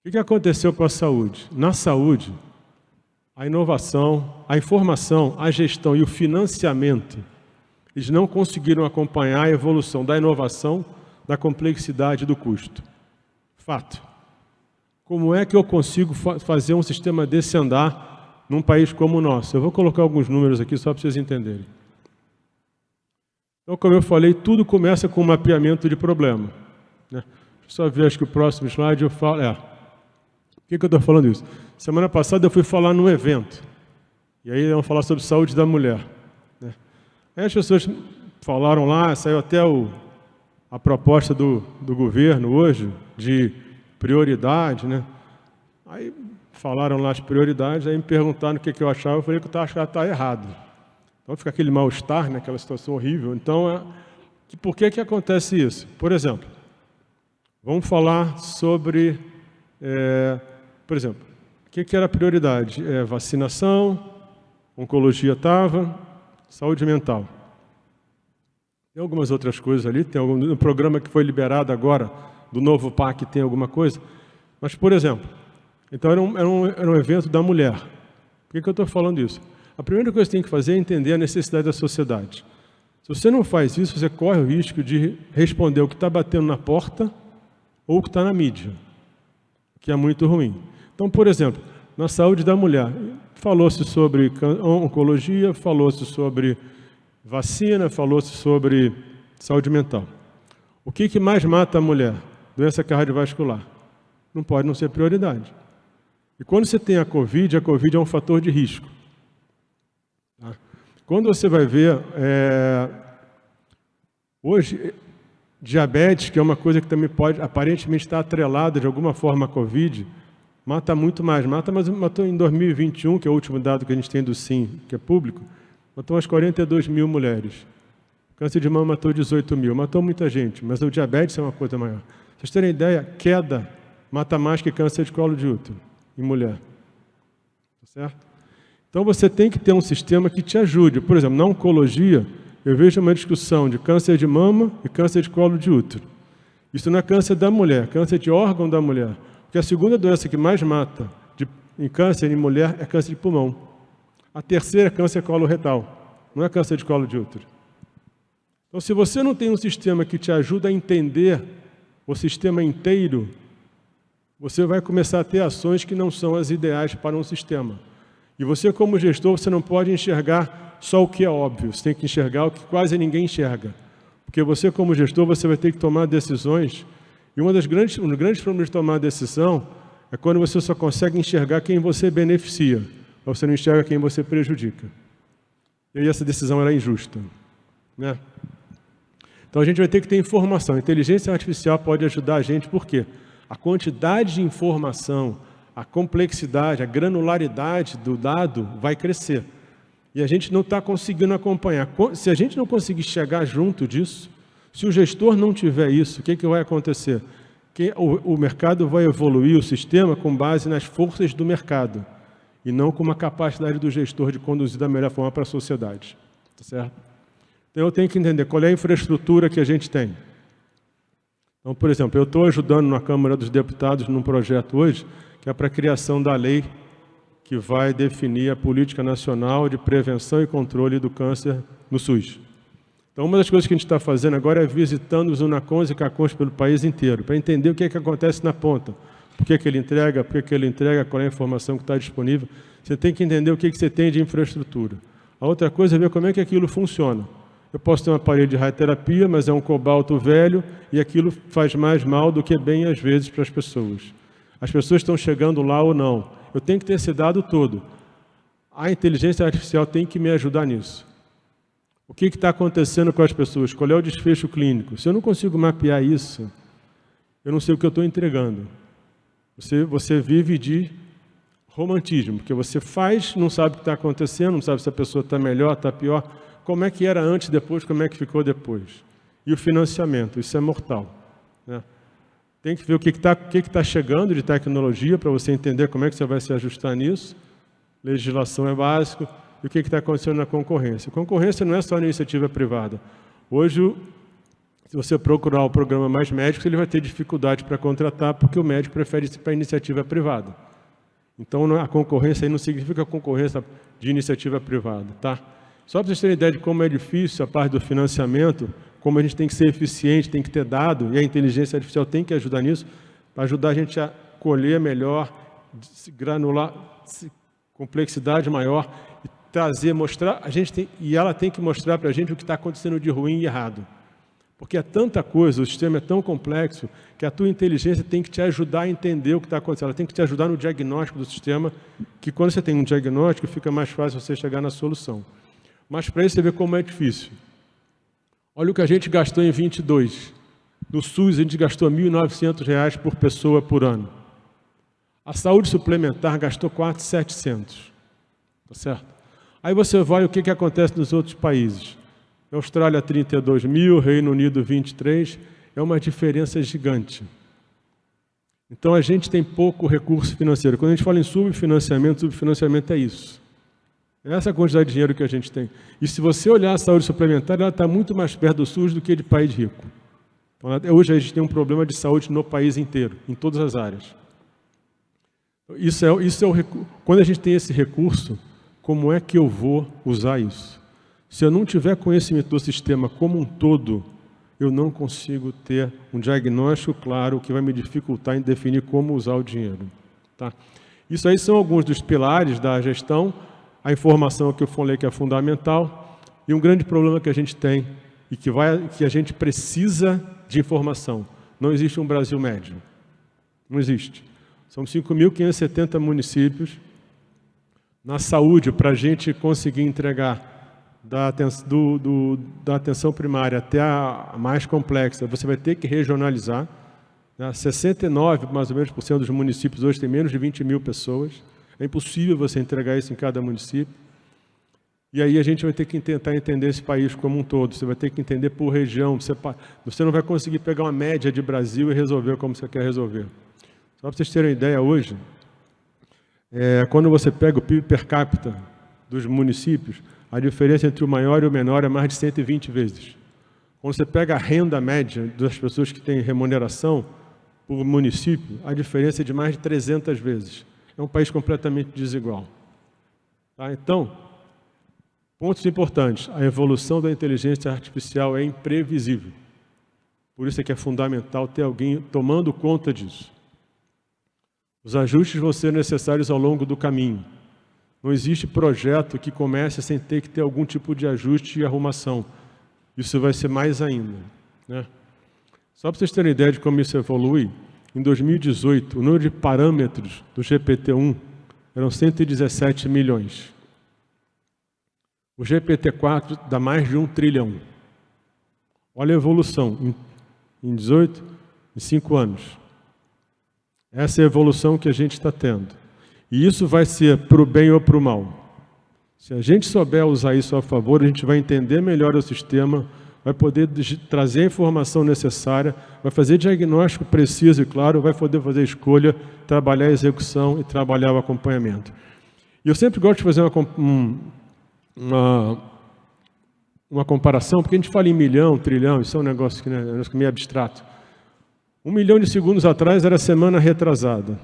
O que aconteceu com a saúde? Na saúde, a inovação, a informação, a gestão e o financiamento, eles não conseguiram acompanhar a evolução da inovação, da complexidade e do custo. Fato. Como é que eu consigo fazer um sistema desse andar num país como o nosso? Eu vou colocar alguns números aqui só para vocês entenderem. Então, como eu falei, tudo começa com um mapeamento de problema, né? Deixa eu só ver, acho que o próximo slide eu falo... Por que eu estou falando isso? Semana passada eu fui falar num evento, e aí vamos falar sobre saúde da mulher, né? Aí as pessoas falaram lá, saiu até a proposta do governo hoje de prioridade, né? Aí falaram lá as prioridades, aí me perguntaram o que eu achava, eu falei que eu achava que estava errado. Então fica aquele mal-estar, né, aquela situação horrível. Então, por que acontece isso? Por exemplo, vamos falar sobre, por exemplo, o que era a prioridade? Vacinação, oncologia estava, saúde mental. Tem algumas outras coisas ali, tem no programa que foi liberado agora, do novo PAC, tem alguma coisa. Mas, por exemplo, então era um evento da mulher. Por que eu estou falando isso? A primeira coisa que você tem que fazer é entender a necessidade da sociedade. Se você não faz isso, você corre o risco de responder o que está batendo na porta ou o que está na mídia, que é muito ruim. Então, por exemplo, na saúde da mulher, falou-se sobre oncologia, falou-se sobre vacina, falou-se sobre saúde mental. O que mais mata a mulher? Doença cardiovascular. Não pode não ser prioridade. E quando você tem a Covid é um fator de risco. Tá? Quando você vai ver, hoje, diabetes, que é uma coisa que também pode, aparentemente, estar atrelada de alguma forma à Covid, mata muito mais. Matou em 2021, que é o último dado que a gente tem do SIM, que é público, matou umas 42 mil mulheres. Câncer de mama matou 18 mil. Matou muita gente, mas o diabetes é uma coisa maior. Pra vocês terem ideia, queda mata mais que câncer de colo de útero em mulher. Tá certo? Então você tem que ter um sistema que te ajude. Por exemplo, na oncologia, eu vejo uma discussão de câncer de mama e câncer de colo de útero. Isso não é câncer da mulher, é câncer de órgão da mulher. Porque a segunda doença que mais mata em câncer em mulher é câncer de pulmão. A terceira é câncer coloretal, não é câncer de colo de útero. Então, se você não tem um sistema que te ajuda a entender o sistema inteiro, você vai começar a ter ações que não são as ideais para um sistema. E você, como gestor, você não pode enxergar só o que é óbvio, você tem que enxergar o que quase ninguém enxerga. Porque você, como gestor, você vai ter que tomar decisões, e um dos grandes problemas de tomar decisão é quando você só consegue enxergar quem você beneficia, mas você não enxerga quem você prejudica. E aí essa decisão era injusta, né? Então a gente vai ter que ter informação. A inteligência artificial pode ajudar a gente, por quê? A quantidade de informação, a complexidade, a granularidade do dado vai crescer. E a gente não está conseguindo acompanhar. Se a gente não conseguir chegar junto disso, se o gestor não tiver isso, o que vai acontecer? Que o mercado vai evoluir o sistema com base nas forças do mercado e não com uma capacidade do gestor de conduzir da melhor forma para a sociedade. Tá certo? Então eu tenho que entender qual é a infraestrutura que a gente tem. Então, por exemplo, eu estou ajudando na Câmara dos Deputados num projeto hoje, que é para a criação da lei que vai definir a política nacional de prevenção e controle do câncer no SUS. Então, uma das coisas que a gente está fazendo agora é visitando os UNACONs e CACONs pelo país inteiro, para entender o que acontece na ponta. Por que ele entrega, qual é a informação que está disponível. Você tem que entender o que você tem de infraestrutura. A outra coisa é ver como é que aquilo funciona. Eu posso ter um aparelho de radioterapia, mas é um cobalto velho e aquilo faz mais mal do que bem, às vezes, para as pessoas. As pessoas estão chegando lá ou não. Eu tenho que ter esse dado todo. A inteligência artificial tem que me ajudar nisso. O que está acontecendo com as pessoas? Qual é o desfecho clínico? Se eu não consigo mapear isso, eu não sei o que eu estou entregando. Você vive de romantismo, porque você faz, não sabe o que está acontecendo, não sabe se a pessoa está melhor, está pior. Como é que era antes, depois, como é que ficou depois. E o financiamento, isso é mortal, né? Tem que ver o que está chegando de tecnologia para você entender como é que você vai se ajustar nisso. Legislação é básico. E o que está acontecendo na concorrência. A concorrência não é só iniciativa privada. Hoje, se você procurar o programa Mais Médicos, ele vai ter dificuldade para contratar, porque o médico prefere ir para a iniciativa privada. Então, a concorrência aí não significa concorrência de iniciativa privada, tá? Só para vocês terem ideia de como é difícil a parte do financiamento, como a gente tem que ser eficiente, tem que ter dado, e a inteligência artificial tem que ajudar nisso, para ajudar a gente a colher melhor, granular, complexidade maior, e trazer, mostrar, e ela tem que mostrar para a gente o que está acontecendo de ruim e errado. Porque é tanta coisa, o sistema é tão complexo, que a tua inteligência tem que te ajudar a entender o que está acontecendo. Ela tem que te ajudar no diagnóstico do sistema, que quando você tem um diagnóstico, fica mais fácil você chegar na solução. Mas para isso você vê como é difícil. Olha o que a gente gastou em 22. No SUS, a gente gastou R$ 1.900 por pessoa por ano. A saúde suplementar gastou 4.700. Tá certo? Aí você vai o que acontece nos outros países. Austrália 32 mil, Reino Unido 23, é uma diferença gigante. Então a gente tem pouco recurso financeiro. Quando a gente fala em subfinanciamento é isso. É essa quantidade de dinheiro que a gente tem. E se você olhar a saúde suplementar, ela está muito mais perto do SUS do que de país rico. Então, hoje a gente tem um problema de saúde no país inteiro, em todas as áreas. Quando a gente tem esse recurso, como é que eu vou usar isso? Se eu não tiver conhecimento do sistema como um todo, eu não consigo ter um diagnóstico claro que vai me dificultar em definir como usar o dinheiro. Tá? Isso aí são alguns dos pilares da gestão, a informação que eu falei que é fundamental, e um grande problema que a gente tem e que a gente precisa de informação. Não existe um Brasil médio. Não existe. São 5.570 municípios. Na saúde, para a gente conseguir entregar da atenção primária até a mais complexa, você vai ter que regionalizar. 69, mais ou menos, por cento dos municípios hoje tem menos de 20 mil pessoas. É impossível você entregar isso em cada município. E aí a gente vai ter que tentar entender esse país como um todo. Você vai ter que entender por região. Você não vai conseguir pegar uma média de Brasil e resolver como você quer resolver. Só para vocês terem uma ideia hoje, quando você pega o PIB per capita dos municípios, a diferença entre o maior e o menor é mais de 120 vezes. Quando você pega a renda média das pessoas que têm remuneração por município, a diferença é de mais de 300 vezes. É um país completamente desigual. Tá? Então, pontos importantes. A evolução da inteligência artificial é imprevisível. Por isso é que é fundamental ter alguém tomando conta disso. Os ajustes vão ser necessários ao longo do caminho. Não existe projeto que comece sem ter que ter algum tipo de ajuste e arrumação. Isso vai ser mais ainda. Né? Só para vocês terem ideia de como isso evolui, em 2018, o número de parâmetros do GPT-1 eram 117 milhões. O GPT-4 dá mais de 1 trilhão. Olha a evolução. Em 18, em 5 anos. Essa é a evolução que a gente está tendo. E isso vai ser para o bem ou para o mal. Se a gente souber usar isso a favor, a gente vai entender melhor o sistema, vai poder trazer a informação necessária, vai fazer diagnóstico preciso e claro, vai poder fazer escolha, trabalhar a execução e trabalhar o acompanhamento. E eu sempre gosto de fazer uma comparação, porque a gente fala em milhão, trilhão, isso é um negócio que, né, é um negócio meio abstrato. 1 milhão de segundos atrás era semana retrasada.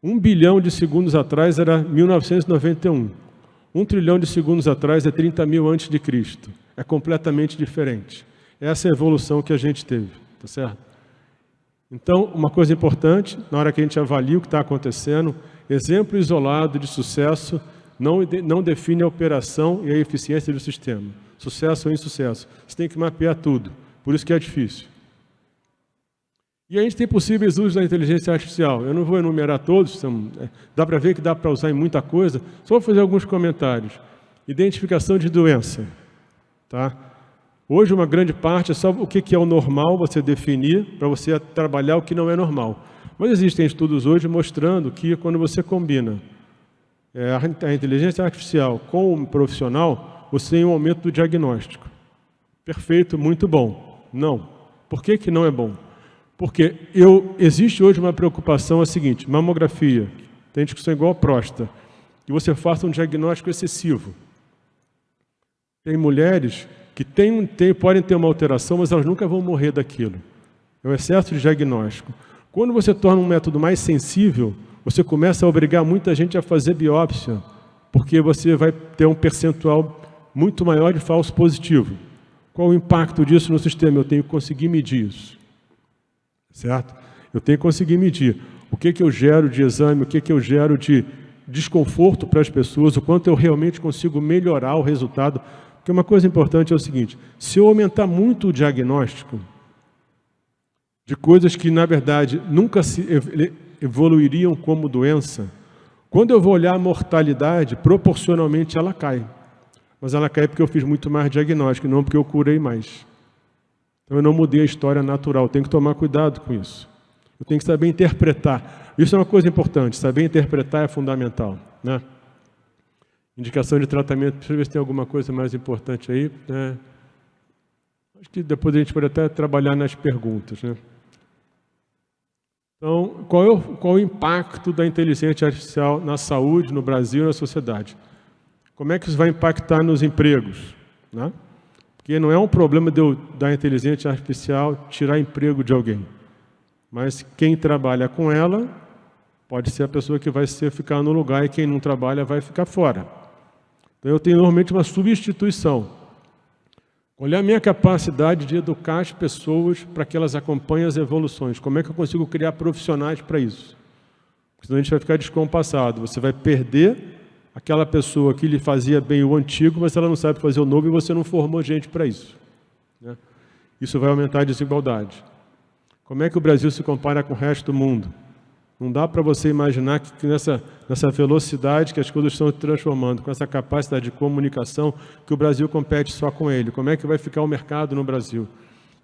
1 bilhão de segundos atrás era 1991. 1 trilhão de segundos atrás é 30 mil antes de Cristo. É completamente diferente. Essa é a evolução que a gente teve, tá certo? Então, uma coisa importante, na hora que a gente avalia o que está acontecendo, exemplo isolado de sucesso não define a operação e a eficiência do sistema. Sucesso ou insucesso. Você tem que mapear tudo. Por isso que é difícil. E a gente tem possíveis usos da inteligência artificial. Eu não vou enumerar todos, dá para ver que dá para usar em muita coisa. Só vou fazer alguns comentários. Identificação de doença. Tá? Hoje, uma grande parte é só o que é o normal, você definir, para você trabalhar o que não é normal. Mas existem estudos hoje mostrando que quando você combina a inteligência artificial com o profissional, você tem um aumento do diagnóstico. Perfeito, muito bom. Não. Por que não é bom? Porque existe hoje uma preocupação, a seguinte, mamografia, tem discussão igual a próstata, que você faça um diagnóstico excessivo. Tem mulheres que podem ter uma alteração, mas elas nunca vão morrer daquilo. É o excesso de diagnóstico. Quando você torna um método mais sensível, você começa a obrigar muita gente a fazer biópsia, porque você vai ter um percentual muito maior de falso positivo. Qual o impacto disso no sistema? Eu tenho que conseguir medir isso. Certo? Eu tenho que conseguir medir o que eu gero de exame, o que eu gero de desconforto para as pessoas, o quanto eu realmente consigo melhorar o resultado. Porque uma coisa importante é o seguinte, se eu aumentar muito o diagnóstico de coisas que, na verdade, nunca se evoluiriam como doença, quando eu vou olhar a mortalidade, proporcionalmente ela cai. Mas ela cai porque eu fiz muito mais diagnóstico, não porque eu curei mais. Então, eu não mudei a história natural, tenho que tomar cuidado com isso. Eu tenho que saber interpretar. Isso é uma coisa importante, saber interpretar é fundamental, né? Indicação de tratamento, deixa eu ver se tem alguma coisa mais importante aí, né? Acho que depois a gente pode até trabalhar nas perguntas, né? Então, qual é o impacto da inteligência artificial na saúde, no Brasil e na sociedade? Como é que isso vai impactar nos empregos, né? Porque não é um problema da inteligência artificial tirar emprego de alguém, mas quem trabalha com ela pode ser a pessoa que vai ficar no lugar, e quem não trabalha vai ficar fora. Então, eu tenho normalmente uma substituição. Olhar a minha capacidade de educar as pessoas para que elas acompanhem as evoluções. Como é que eu consigo criar profissionais para isso? Porque senão a gente vai ficar descompassado. Você vai perder aquela pessoa que lhe fazia bem o antigo, mas ela não sabe fazer o novo e você não formou gente para isso, né? Isso vai aumentar a desigualdade. Como é que o Brasil se compara com o resto do mundo? Não dá para você imaginar que nessa velocidade que as coisas estão se transformando, com essa capacidade de comunicação, que o Brasil compete só com ele. Como é que vai ficar o mercado no Brasil?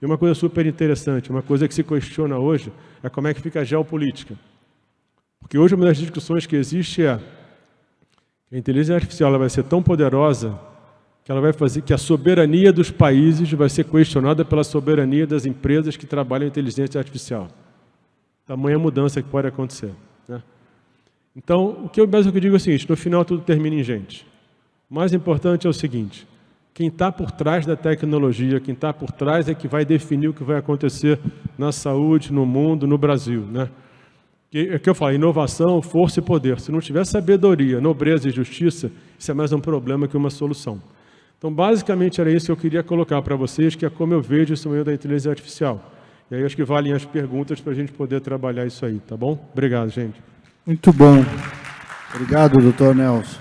E uma coisa super interessante, uma coisa que se questiona hoje, é como é que fica a geopolítica. Porque hoje uma das discussões que existe é que a inteligência artificial ela vai ser tão poderosa que ela vai fazer que a soberania dos países vai ser questionada pela soberania das empresas que trabalham em inteligência artificial. Tamanha mudança que pode acontecer, né? Então, o que eu digo é o seguinte, no final tudo termina em gente. O mais importante é o seguinte, quem está por trás da tecnologia, quem está por trás é que vai definir o que vai acontecer na saúde, no mundo, no Brasil, né? É que eu falo, inovação, força e poder. Se não tiver sabedoria, nobreza e justiça, isso é mais um problema que uma solução. Então, basicamente, era isso que eu queria colocar para vocês, que é como eu vejo esse meio da inteligência artificial. E aí, acho que valem as perguntas para a gente poder trabalhar isso aí, tá bom? Obrigado, gente. Muito bom. Obrigado, doutor Nelson.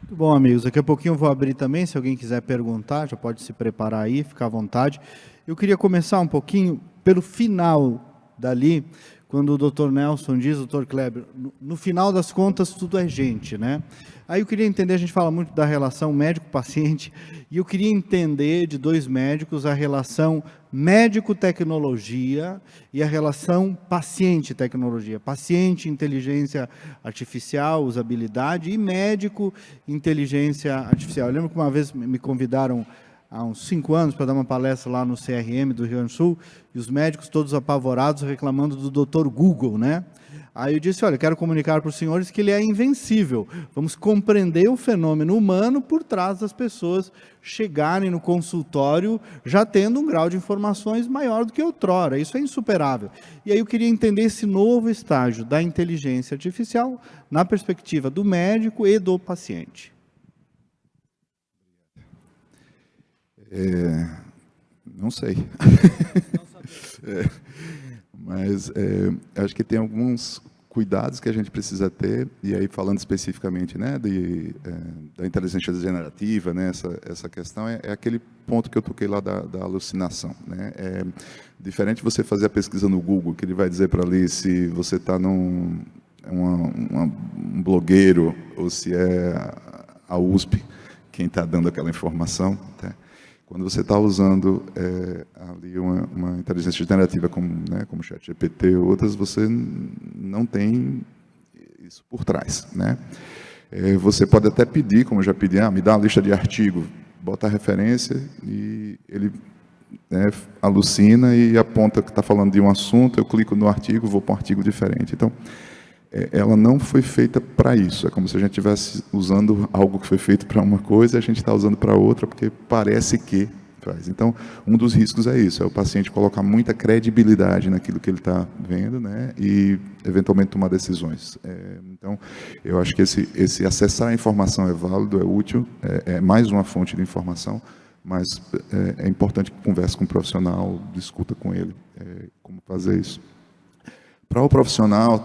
Muito bom, amigos. Daqui a pouquinho eu vou abrir também, se alguém quiser perguntar, já pode se preparar aí, ficar à vontade. Eu queria começar um pouquinho pelo final dali, quando o doutor Nelson diz, doutor Kleber, no final das contas tudo é gente, né? Aí eu queria entender, a gente fala muito da relação médico-paciente, e eu queria entender de dois médicos a relação médico-tecnologia e a relação paciente-tecnologia. Paciente, inteligência artificial, usabilidade, e médico, inteligência artificial. Eu lembro que uma vez me convidaram há uns 5 anos para dar uma palestra lá no CRM do Rio Grande do Sul, e os médicos todos apavorados reclamando do doutor Google, né? Aí eu disse, olha, eu quero comunicar para os senhores que ele é invencível. Vamos compreender o fenômeno humano por trás das pessoas chegarem no consultório já tendo um grau de informações maior do que outrora. Isso é insuperável. E aí eu queria entender esse novo estágio da inteligência artificial na perspectiva do médico e do paciente. Não sei. Mas acho que tem alguns cuidados que a gente precisa ter, e aí falando especificamente, né, da inteligência generativa, né, essa questão é aquele ponto que eu toquei lá da alucinação, né? É diferente você fazer a pesquisa no Google, que ele vai dizer para ali se você está um blogueiro ou se é a USP quem está dando aquela informação, tá? Quando você está usando ali uma inteligência generativa como o ChatGPT ou outras, você não tem isso por trás, né? Você pode até pedir, como eu já pedi, me dá uma lista de artigos, bota a referência e ele alucina e aponta que está falando de um assunto, eu clico no artigo, vou para um artigo diferente. Então, ela não foi feita para isso. É como se a gente estivesse usando algo que foi feito para uma coisa e a gente está usando para outra, porque parece que faz. Então, um dos riscos é isso, é o paciente colocar muita credibilidade naquilo que ele está vendo, né, e, eventualmente, tomar decisões. Então, eu acho que esse acessar a informação é válido, é útil, é mais uma fonte de informação, mas é importante que converse com o profissional, discuta com ele como fazer isso. Para o profissional,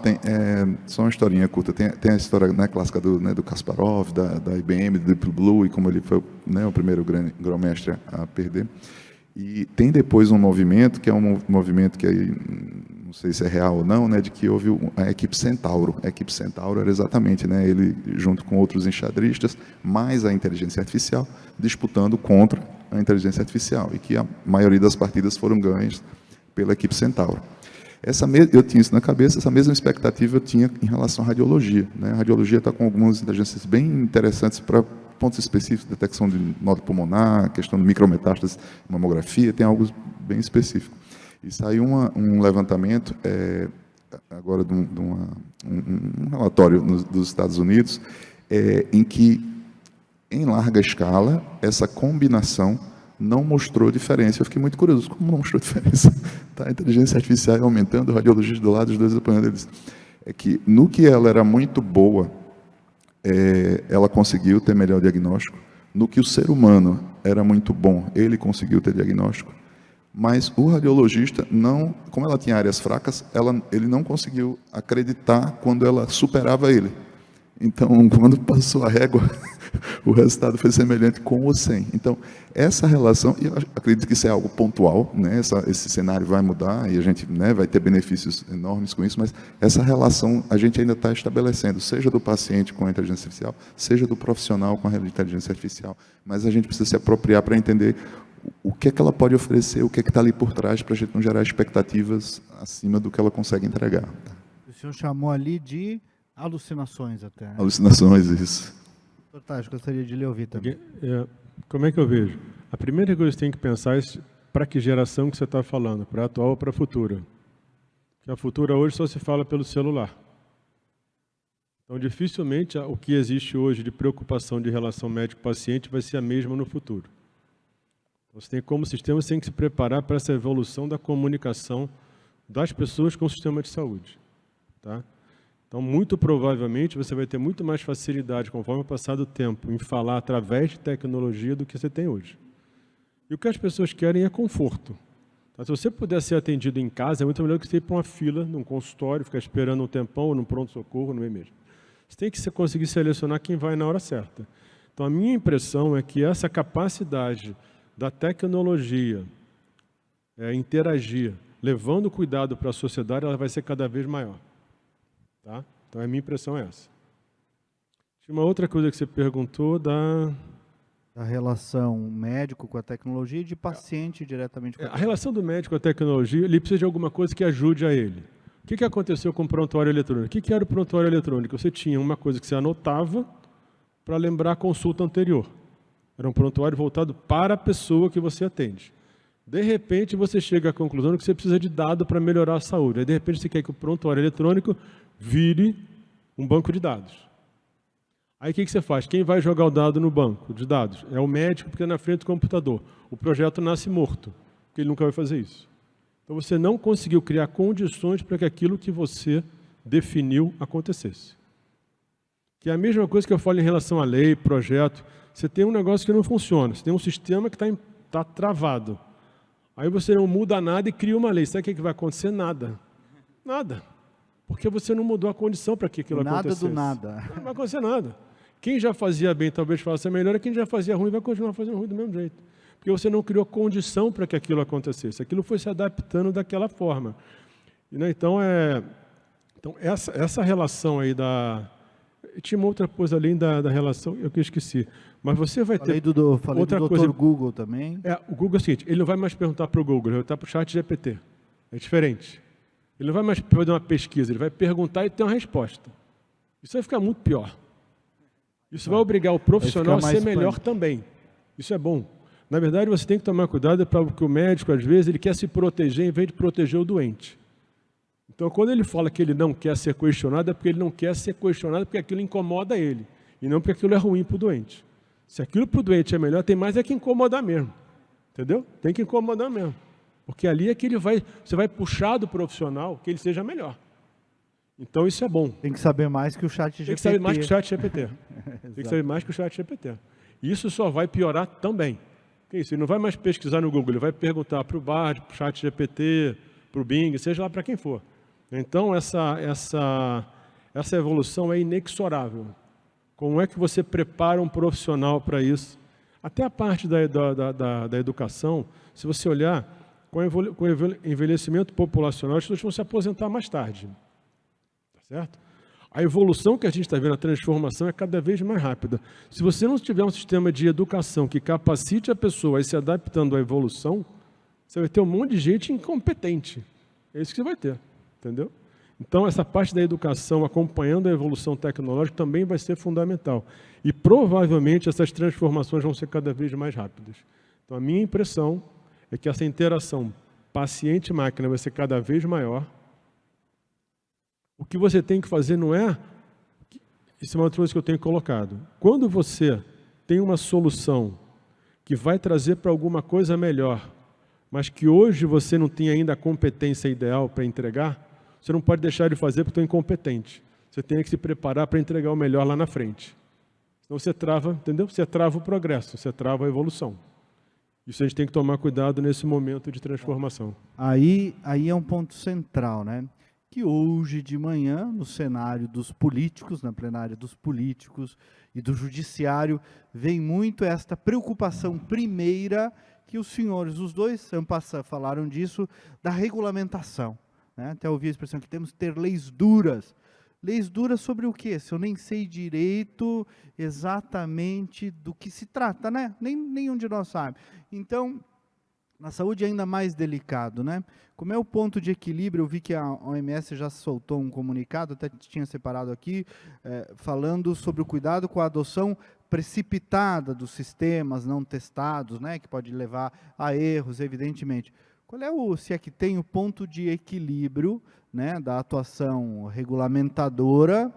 só uma historinha curta, tem a história, né, clássica do Kasparov, da IBM, do Deep Blue, e como ele foi, né, o primeiro grão-mestre a perder. E tem depois um movimento, que é um movimento que aí, não sei se é real ou não, né, de que houve a equipe Centauro. A equipe Centauro era exatamente, né, ele junto com outros enxadristas, mais a inteligência artificial, disputando contra a inteligência artificial, e que a maioria das partidas foram ganhas pela equipe Centauro. Eu tinha isso na cabeça, essa mesma expectativa eu tinha em relação à radiologia, né? A radiologia está com algumas inteligências bem interessantes para pontos específicos, detecção de nódulo pulmonar, questão de micrometástase, mamografia, tem algo bem específico. E saiu um levantamento, agora, de um relatório dos Estados Unidos, em que, em larga escala, essa combinação não mostrou diferença. Eu fiquei muito curioso, como não mostrou diferença? Tá, a inteligência artificial aumentando, o radiologista do lado, os dois apanhando eles. É que, no que ela era muito boa, ela conseguiu ter melhor diagnóstico. No que o ser humano era muito bom, ele conseguiu ter diagnóstico. Mas o radiologista, não, como ela tinha áreas fracas, ele não conseguiu acreditar quando ela superava ele. Então, quando passou a régua, o resultado foi semelhante com ou sem. Então, essa relação, e eu acredito que isso é algo pontual, né? Esse cenário vai mudar e a gente, né, vai ter benefícios enormes com isso, mas essa relação a gente ainda está estabelecendo, seja do paciente com a inteligência artificial, seja do profissional com a inteligência artificial. Mas a gente precisa se apropriar para entender o que é que ela pode oferecer, o que é que está ali por trás, para a gente não gerar expectativas acima do que ela consegue entregar. O senhor chamou ali de alucinações até, né? Alucinações, isso. Fantástico, gostaria de lhe ouvir também. Como é que eu vejo? A primeira coisa que você tem que pensar é para que geração que você está falando, para a atual ou para a futura. Porque a futura hoje só se fala pelo celular. Então, dificilmente o que existe hoje de preocupação de relação médico-paciente vai ser a mesma no futuro. Você tem, como sistema, você tem que se preparar para essa evolução da comunicação das pessoas com o sistema de saúde. Tá? Então, muito provavelmente, você vai ter muito mais facilidade, conforme o passar do tempo, em falar através de tecnologia do que você tem hoje. E o que as pessoas querem é conforto. Tá? Se você puder ser atendido em casa, é muito melhor que você ir para uma fila, num consultório, ficar esperando um tempão, ou num pronto-socorro, no e-mail. Você tem que conseguir selecionar quem vai na hora certa. Então, a minha impressão é que essa capacidade da tecnologia interagir, levando cuidado para a sociedade, ela vai ser cada vez maior. Tá? Então, a minha impressão é essa. Tinha uma outra coisa que você perguntou da relação médico com a tecnologia e de paciente diretamente com a tecnologia. A relação do médico com a tecnologia, ele precisa de alguma coisa que ajude a ele. O que aconteceu com o prontuário eletrônico? O que era o prontuário eletrônico? Você tinha uma coisa que você anotava para lembrar a consulta anterior. Era um prontuário voltado para a pessoa que você atende. De repente, você chega à conclusão de que você precisa de dado para melhorar a saúde. Aí, de repente, você quer que o prontuário eletrônico vire um banco de dados. Aí, o que você faz? Quem vai jogar o dado no banco de dados? É o médico, porque é na frente do computador. O projeto nasce morto, porque ele nunca vai fazer isso. Então, você não conseguiu criar condições para que aquilo que você definiu acontecesse. Que é a mesma coisa que eu falo em relação à lei, projeto. Você tem um negócio que não funciona, você tem um sistema que está travado. Aí você não muda nada e cria uma lei. Sabe o que vai acontecer? Nada. Nada. Porque você não mudou a condição para que aquilo acontecesse. Nada do nada. Não vai acontecer nada. Quem já fazia bem talvez faça melhor, e quem já fazia ruim vai continuar fazendo ruim do mesmo jeito. Porque você não criou condição para que aquilo acontecesse. Aquilo foi se adaptando daquela forma. Então, essa relação aí da... Tinha uma outra coisa além da relação, eu que esqueci. Mas você vai ter outra coisa. Google também. O Google é o seguinte, ele não vai mais perguntar para o Google, ele vai perguntar para o chat GPT. É diferente. Ele não vai mais fazer uma pesquisa, ele vai perguntar e ter uma resposta. Isso vai ficar muito pior. Isso vai obrigar o profissional a ser melhor também. Isso é bom. Na verdade, você tem que tomar cuidado porque o médico, às vezes, ele quer se proteger em vez de proteger o doente. Então, quando ele fala que ele não quer ser questionado, é porque ele não quer ser questionado porque aquilo incomoda ele, e não porque aquilo é ruim para o doente. Se aquilo para o doente é melhor, tem mais que incomodar mesmo. Entendeu? Tem que incomodar mesmo. Porque ali é que você vai puxar do profissional que ele seja melhor. Então, isso é bom. Tem que saber mais que o chat GPT. Tem que saber mais que o chat GPT. Tem que saber mais que o chat GPT. Isso só vai piorar também. Que isso? Ele não vai mais pesquisar no Google, ele vai perguntar para o Bard, para o chat GPT, para o Bing, seja lá para quem for. Então, essa evolução é inexorável. Como é que você prepara um profissional para isso? Até a parte da educação, se você olhar, com o envelhecimento populacional, as pessoas vão se aposentar mais tarde. Tá certo? A evolução que a gente está vendo, a transformação, é cada vez mais rápida. Se você não tiver um sistema de educação que capacite a pessoa a ir se adaptando à evolução, você vai ter um monte de gente incompetente. É isso que você vai ter, entendeu? Então, essa parte da educação, acompanhando a evolução tecnológica, também vai ser fundamental. E, provavelmente, essas transformações vão ser cada vez mais rápidas. Então, a minha impressão é que essa interação paciente-máquina vai ser cada vez maior. O que você tem que fazer não é... Isso é uma outra coisa que eu tenho colocado. Quando você tem uma solução que vai trazer para alguma coisa melhor, mas que hoje você não tem ainda a competência ideal para entregar, você não pode deixar de fazer porque é incompetente. Você tem que se preparar para entregar o melhor lá na frente. Senão você trava, entendeu? Você trava o progresso, você trava a evolução. Isso a gente tem que tomar cuidado nesse momento de transformação. Aí é um ponto central, né? Que hoje de manhã, no cenário dos políticos, na plenária dos políticos e do judiciário, vem muito esta preocupação primeira que os senhores, os dois, falaram disso, da regulamentação. Né? Até ouvi a expressão que temos que ter leis duras. Leis duras sobre o quê? Se eu nem sei direito exatamente do que se trata, né? Nenhum de nós sabe. Então, na saúde é ainda mais delicado, né? Como é o ponto de equilíbrio, eu vi que a OMS já soltou um comunicado, até tinha separado aqui, falando sobre o cuidado com a adoção precipitada dos sistemas não testados, né? Que pode levar a erros, evidentemente. Qual é se é que tem o ponto de equilíbrio, né, da atuação regulamentadora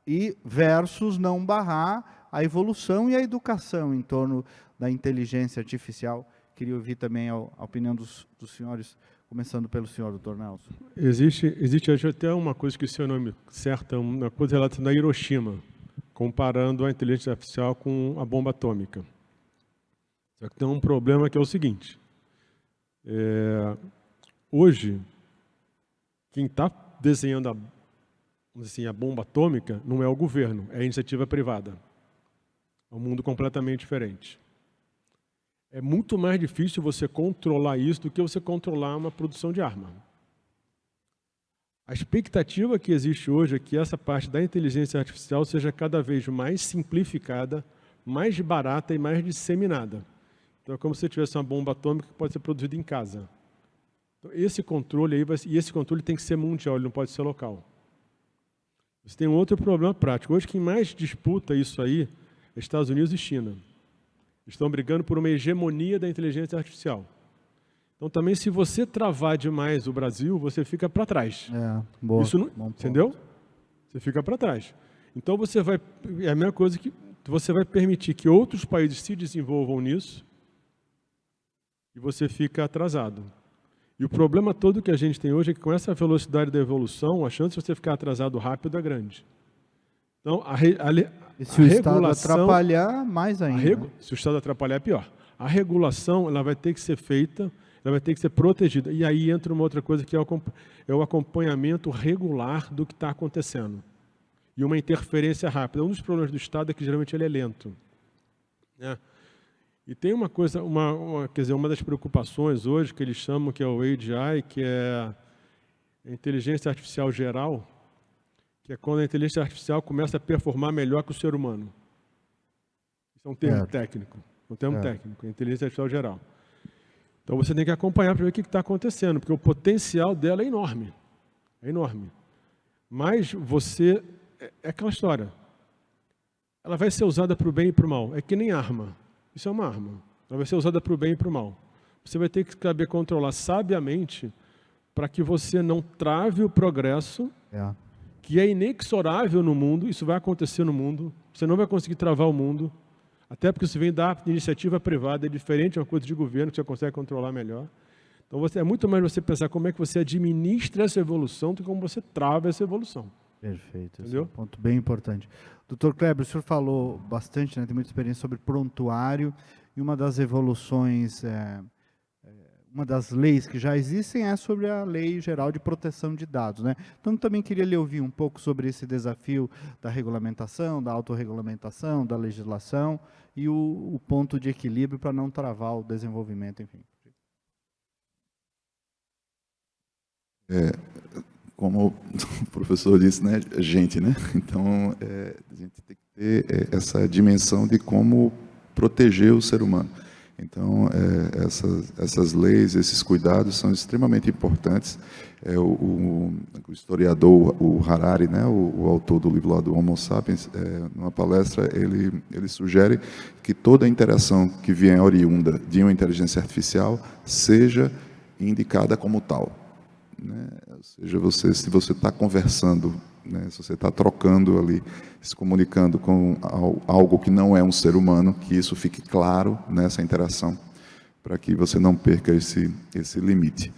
e versus não barrar a evolução e a educação em torno da inteligência artificial? Queria ouvir também a opinião dos senhores, começando pelo senhor, doutor Nelson. Existe até uma coisa que o seu nome certa, uma coisa relacionada a Hiroshima, comparando a inteligência artificial com a bomba atômica. Só que tem um problema que é o seguinte. Hoje, quem está desenhando a bomba atômica não é o governo, é a iniciativa privada. É um mundo completamente diferente. É muito mais difícil você controlar isso do que você controlar uma produção de arma. A expectativa que existe hoje é que essa parte da inteligência artificial seja cada vez mais simplificada, mais barata e mais disseminada. Então é como se tivesse uma bomba atômica que pode ser produzida em casa. Então, esse controle aí esse controle tem que ser mundial, ele não pode ser local. Você tem um outro problema prático. Hoje quem mais disputa isso aí é Estados Unidos e China. Estão brigando por uma hegemonia da inteligência artificial. Então também se você travar demais o Brasil, você fica para trás. Boa, isso não, entendeu? Você fica para trás. Então você vai, é a mesma coisa que você vai permitir que outros países se desenvolvam nisso e você fica atrasado. E o problema todo que a gente tem hoje é que com essa velocidade da evolução, a chance de você ficar atrasado rápido é grande. Então, e se o Estado atrapalhar, mais ainda. Se o Estado atrapalhar, é pior. A regulação ela vai ter que ser feita, ela vai ter que ser protegida. E aí entra uma outra coisa que é o acompanhamento regular do que está acontecendo. E uma interferência rápida. Um dos problemas do Estado é que geralmente ele é lento. Né? E tem uma coisa, quer dizer, uma das preocupações hoje que eles chamam que é o AGI, que é a inteligência artificial geral, que é quando a inteligência artificial começa a performar melhor que o ser humano. Isso é um termo técnico, a inteligência artificial geral. Então você tem que acompanhar para ver o que está acontecendo, porque o potencial dela é enorme. É enorme. Mas você... É aquela história. Ela vai ser usada para o bem e para o mal. É que nem arma. Isso é uma arma. Ela vai ser usada para o bem e para o mal. Você vai ter que saber controlar sabiamente para que você não trave o progresso, que é inexorável no mundo. Isso vai acontecer no mundo. Você não vai conseguir travar o mundo. Até porque isso vem da iniciativa privada. É diferente, é uma coisa de governo que você consegue controlar melhor. Então é muito mais você pensar como é que você administra essa evolução do que como você trava essa evolução. Perfeito, esse é um ponto bem importante. Doutor Kleber, o senhor falou bastante, né, tem muita experiência sobre prontuário, e uma das evoluções, uma das leis que já existem é sobre a Lei Geral de Proteção de Dados, né? Então, também queria lhe ouvir um pouco sobre esse desafio da regulamentação, da autorregulamentação, da legislação, e o ponto de equilíbrio para não travar o desenvolvimento, enfim. Como o professor disse, né, gente, né? Então, a gente tem que ter essa dimensão de como proteger o ser humano. Então, essas leis, esses cuidados são extremamente importantes. O historiador, o Harari, né, o autor do livro lá do Homo Sapiens, numa palestra, ele sugere que toda interação que vier oriunda de uma inteligência artificial seja indicada como tal, né? Ou seja, se você está conversando, né, se você está trocando ali, se comunicando com algo que não é um ser humano, que isso fique claro nessa interação, para que você não perca esse limite.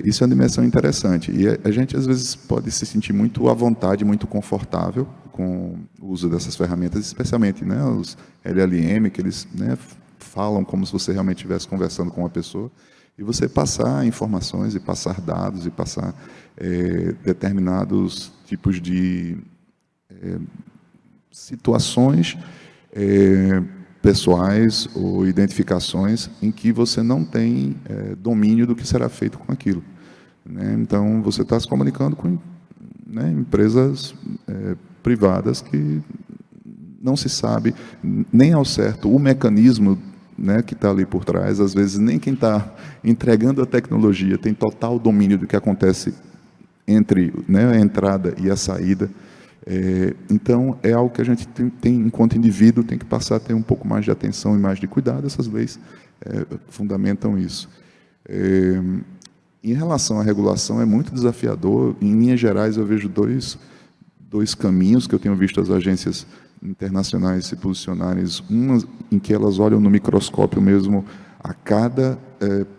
Isso é uma dimensão interessante. E a gente, às vezes, pode se sentir muito à vontade, muito confortável com o uso dessas ferramentas, especialmente, né, os LLM, que eles, né, falam como se você realmente estivesse conversando com uma pessoa, e você passar informações, e passar dados, e passar determinados tipos de situações pessoais ou identificações em que você não tem domínio do que será feito com aquilo, né? Então, você está se comunicando com, né, empresas privadas que não se sabe nem ao certo o mecanismo, né, que está ali por trás. Às vezes, nem quem está entregando a tecnologia tem total domínio do que acontece entre, né, a entrada e a saída. Então, é algo que a gente tem, enquanto indivíduo, tem que passar a ter um pouco mais de atenção e mais de cuidado. Essas leis fundamentam isso. Em relação à regulação, é muito desafiador. Em linhas gerais, eu vejo dois caminhos que eu tenho visto as agências internacionais se posicionarem. Uma em que elas olham no microscópio mesmo a cada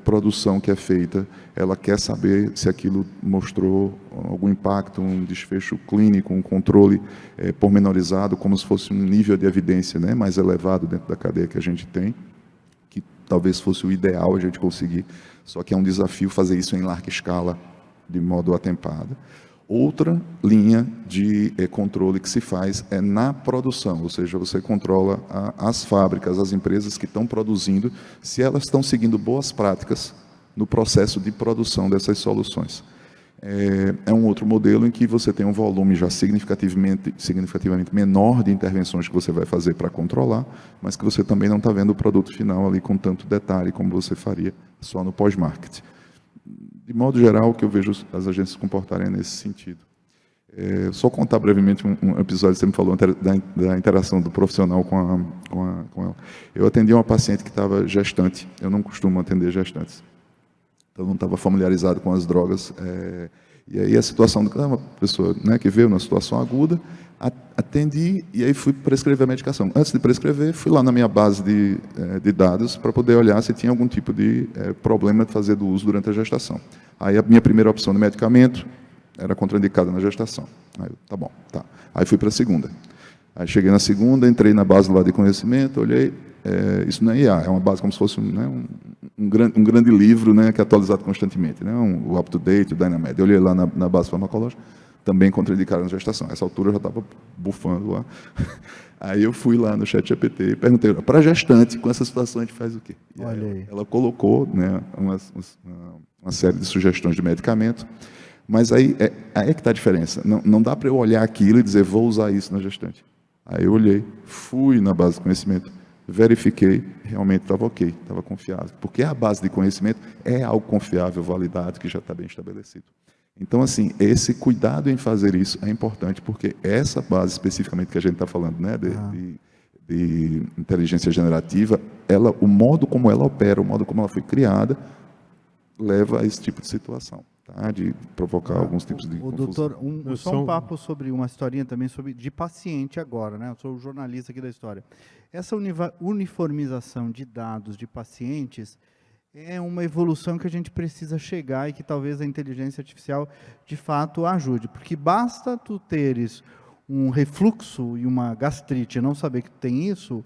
produção que é feita, ela quer saber se aquilo mostrou algum impacto, um desfecho clínico, um controle pormenorizado, como se fosse um nível de evidência, né, mais elevado dentro da cadeia que a gente tem, que talvez fosse o ideal a gente conseguir, só que é um desafio fazer isso em larga escala, de modo atempado. Outra linha de controle que se faz é na produção, ou seja, você controla as fábricas, as empresas que estão produzindo, se elas estão seguindo boas práticas no processo de produção dessas soluções. É um outro modelo em que você tem um volume já significativamente menor de intervenções que você vai fazer para controlar, mas que você também não está vendo o produto final ali com tanto detalhe como você faria só no pós-market. De modo geral, o que eu vejo as agências se comportarem nesse sentido. Só contar brevemente um episódio, você me falou da interação do profissional com ela. Eu atendi uma paciente que estava gestante, eu não costumo atender gestantes, então não estava familiarizado com as drogas, e aí a situação de uma pessoa, né, que veio numa situação aguda, atendi e aí fui prescrever a medicação. Antes de prescrever, fui lá na minha base de dados para poder olhar se tinha algum tipo de problema de fazer do uso durante a gestação. Aí a minha primeira opção de medicamento era contraindicada na gestação. Aí eu, tá bom, tá. Aí fui para a segunda. Aí cheguei na segunda, entrei na base lá de conhecimento, olhei, isso não é IA, é uma base como se fosse um grande livro, né, que é atualizado constantemente, né, o UpToDate, o Dynamed. Eu olhei lá na base farmacológica, também contraindicaram na gestação. Essa altura eu já estava bufando lá. Aí eu fui lá no ChatGPT e perguntei, para gestante, com essa situação a gente faz o quê? E Olha aí. ela colocou, né, uma série de sugestões de medicamento, mas aí que está a diferença. Não dá para eu olhar aquilo e dizer, vou usar isso na gestante. Aí eu olhei, fui na base de conhecimento, verifiquei, realmente estava ok, estava confiável. Porque a base de conhecimento é algo confiável, validado, que já está bem estabelecido. Então, assim, esse cuidado em fazer isso é importante, porque essa base especificamente que a gente está falando, né, de inteligência generativa, o modo como ela opera, o modo como ela foi criada, leva a esse tipo de situação, tá? De provocar alguns tipos de confusão. Doutor, só um papo sobre uma historinha também de paciente agora, né? Eu sou o jornalista aqui da história. Essa uniformização de dados de pacientes é uma evolução que a gente precisa chegar e que talvez a inteligência artificial de fato ajude, porque basta tu teres um refluxo e uma gastrite e não saber que tu tem isso,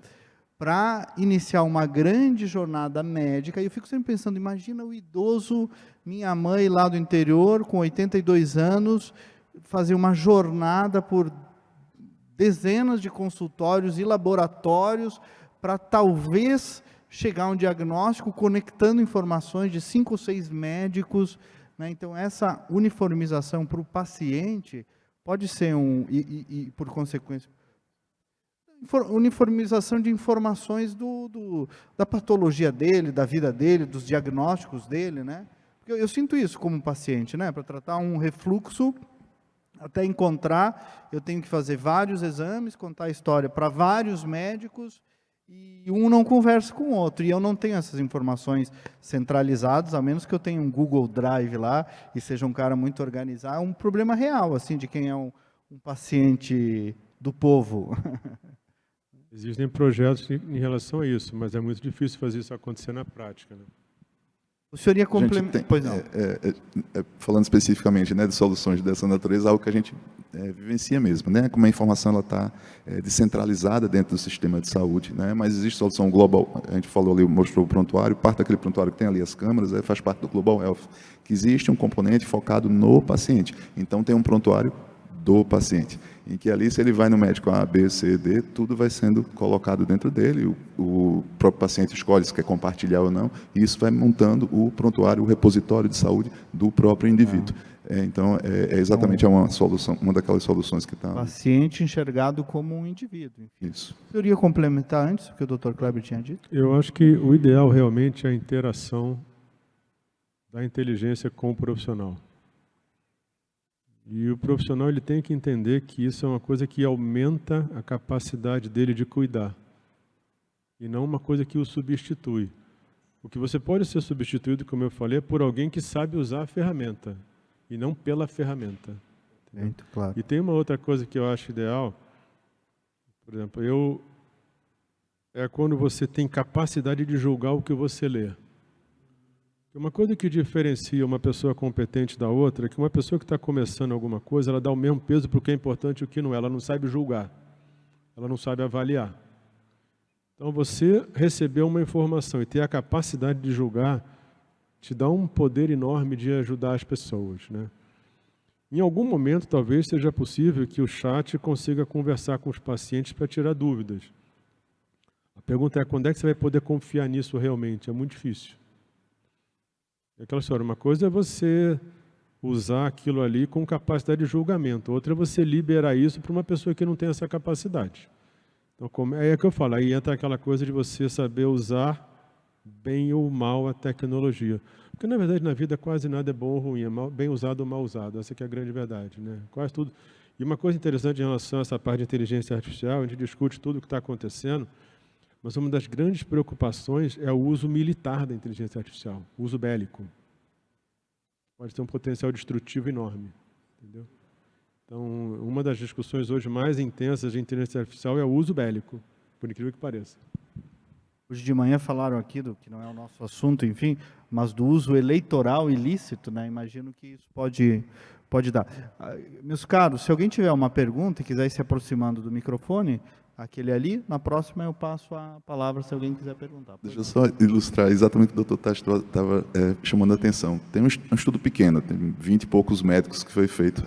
para iniciar uma grande jornada médica. E eu fico sempre pensando, imagina o idoso, minha mãe lá do interior, com 82 anos, fazer uma jornada por dezenas de consultórios e laboratórios para talvez chegar a um diagnóstico conectando informações de 5 ou 6 médicos, né? Então, essa uniformização para o paciente pode ser e por consequência, uniformização de informações da patologia dele, da vida dele, dos diagnósticos dele, né? Porque eu sinto isso como paciente, né? Para tratar um refluxo, até encontrar, eu tenho que fazer vários exames, contar a história para vários médicos, e um não conversa com o outro, e eu não tenho essas informações centralizadas, a menos que eu tenha um Google Drive lá, e seja um cara muito organizado. É um problema real, assim, de quem é um paciente do povo. Existem projetos em relação a isso, mas é muito difícil fazer isso acontecer na prática, né? O senhor ia complementar? Pois não. Falando especificamente, né, de soluções dessa natureza, algo que a gente vivencia mesmo, né? Como a informação ela está descentralizada dentro do sistema de saúde, né? Mas existe solução global. A gente falou ali, mostrou o prontuário, parte daquele prontuário que tem ali as câmeras, faz parte do Global Health, que existe um componente focado no paciente. Então tem um prontuário do paciente, em que ali, se ele vai no médico A, B, C, D, tudo vai sendo colocado dentro dele, o próprio paciente escolhe se quer compartilhar ou não, e isso vai montando o prontuário, o repositório de saúde do próprio indivíduo. Então, é exatamente uma solução, uma daquelas soluções que está... Paciente enxergado como um indivíduo. Enfim. Isso. Eu iria complementar antes o que o Dr. Kleber tinha dito? Eu acho que o ideal realmente é a interação da inteligência com o profissional. E o profissional ele tem que entender que isso é uma coisa que aumenta a capacidade dele de cuidar, e não uma coisa que o substitui. O que você pode ser substituído, como eu falei, é por alguém que sabe usar a ferramenta, e não pela ferramenta. Muito claro. E tem uma outra coisa que eu acho ideal, por exemplo, é quando você tem capacidade de julgar o que você lê. Uma coisa que diferencia uma pessoa competente da outra é que uma pessoa que está começando alguma coisa, ela dá o mesmo peso para o que é importante e o que não é. Ela não sabe julgar, ela não sabe avaliar. Então, você receber uma informação e ter a capacidade de julgar, te dá um poder enorme de ajudar as pessoas, né? Em algum momento, talvez seja possível que o chat consiga conversar com os pacientes para tirar dúvidas. A pergunta é, quando é que você vai poder confiar nisso realmente? É muito difícil. É aquela história, uma coisa é você usar aquilo ali com capacidade de julgamento, outra é você liberar isso para uma pessoa que não tem essa capacidade. Então, é que eu falo, aí entra aquela coisa de você saber usar bem ou mal a tecnologia. Porque, na verdade, na vida quase nada é bom ou ruim, é bem usado ou mal usado, essa que é a grande verdade, né? Quase tudo. E uma coisa interessante em relação a essa parte de inteligência artificial, a gente discute tudo o que está acontecendo, mas uma das grandes preocupações é o uso militar da inteligência artificial, o uso bélico. Pode ter um potencial destrutivo enorme, entendeu? Então, uma das discussões hoje mais intensas de inteligência artificial é o uso bélico, por incrível que pareça. Hoje de manhã falaram aqui, que não é o nosso assunto, enfim, mas do uso eleitoral ilícito, né? Imagino que isso pode dar. Meus caros, se alguém tiver uma pergunta e quiser ir se aproximando do microfone, aquele ali, na próxima eu passo a palavra se alguém quiser perguntar. Deixa eu só ilustrar exatamente o que o doutor Tasso estava chamando a atenção. Tem um estudo pequeno, tem 20 e poucos médicos que foi feito,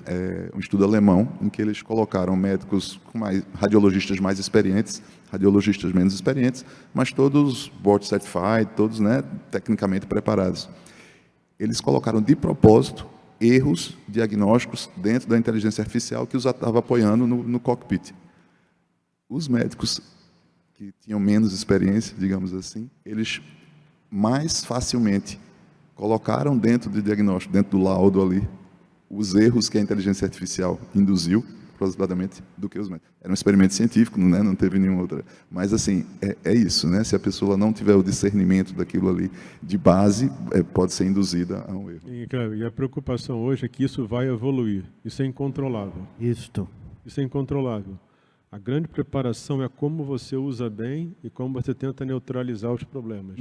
um estudo alemão, em que eles colocaram médicos com radiologistas mais experientes, radiologistas menos experientes, mas todos board certified, todos, né, tecnicamente preparados. Eles colocaram de propósito erros diagnósticos dentro da inteligência artificial que os estava apoiando no cockpit. Os médicos que tinham menos experiência, digamos assim, eles mais facilmente colocaram dentro do diagnóstico, dentro do laudo ali, os erros que a inteligência artificial induziu, propositadamente, do que os médicos. Era um experimento científico, né? Não teve nenhuma outra. Mas, assim, é isso, né? Se a pessoa não tiver o discernimento daquilo ali de base, pode ser induzida a um erro. E a preocupação hoje é que isso vai evoluir. Isso é incontrolável. Isso é incontrolável. A grande preparação é como você usa bem e como você tenta neutralizar os problemas.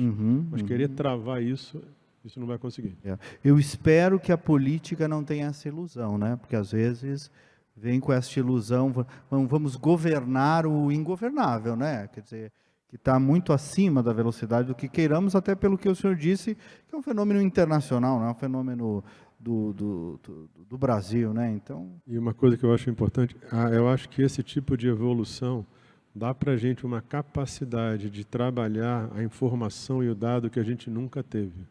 Mas querer travar isso não vai conseguir. Eu espero que a política não tenha essa ilusão, né? Porque às vezes vem com essa ilusão, vamos governar o ingovernável, né? Quer dizer, que está muito acima da velocidade do que queiramos, até pelo que o senhor disse, que é um fenômeno internacional, não é um fenômeno do Brasil, né? Então... E uma coisa que eu acho importante, eu acho que esse tipo de evolução dá para a gente uma capacidade de trabalhar a informação e o dado que a gente nunca teve.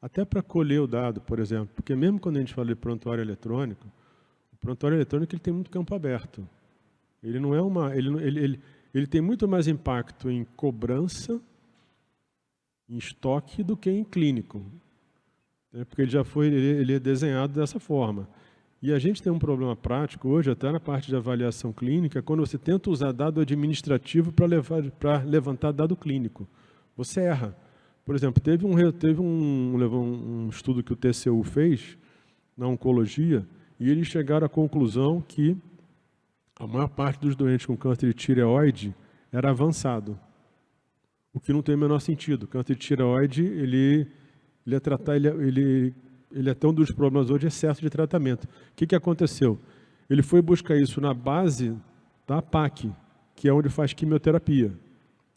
Até para colher o dado, por exemplo, porque mesmo quando a gente fala de prontuário eletrônico, o prontuário eletrônico ele tem muito campo aberto. Ele não é ele tem muito mais impacto em cobrança, em estoque, do que em clínico. Porque ele é desenhado dessa forma. E a gente tem um problema prático hoje, até na parte de avaliação clínica, quando você tenta usar dado administrativo para levantar dado clínico. Você erra. Por exemplo, teve um estudo que o TCU fez na oncologia, e eles chegaram à conclusão que a maior parte dos doentes com câncer de tireoide era avançado. O que não tem o menor sentido. O câncer de tireoide, ele é até um dos problemas hoje, excesso de tratamento. O que aconteceu? Ele foi buscar isso na base da PAC, que é onde faz quimioterapia,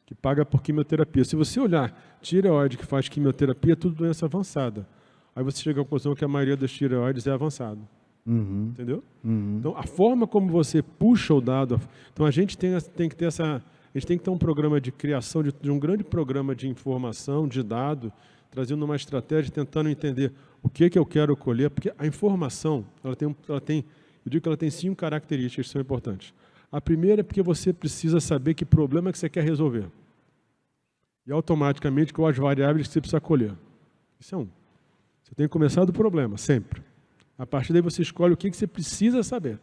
que paga por quimioterapia. Se você olhar tireoide que faz quimioterapia, é tudo doença avançada. Aí você chega à conclusão que a maioria das tireoides é avançado. Uhum. Entendeu? Uhum. Então, a forma como você puxa o dado... Então, a gente tem que ter essa... A gente tem que ter um programa de criação, de um grande programa de informação, de dado, trazendo uma estratégia, tentando entender o que eu quero colher, porque a informação, eu digo que ela tem 5 características que são importantes. A primeira é porque você precisa saber que problema que você quer resolver. E automaticamente quais variáveis que você precisa colher. Isso é um. Você tem que começar do problema, sempre. A partir daí você escolhe o que você precisa saber.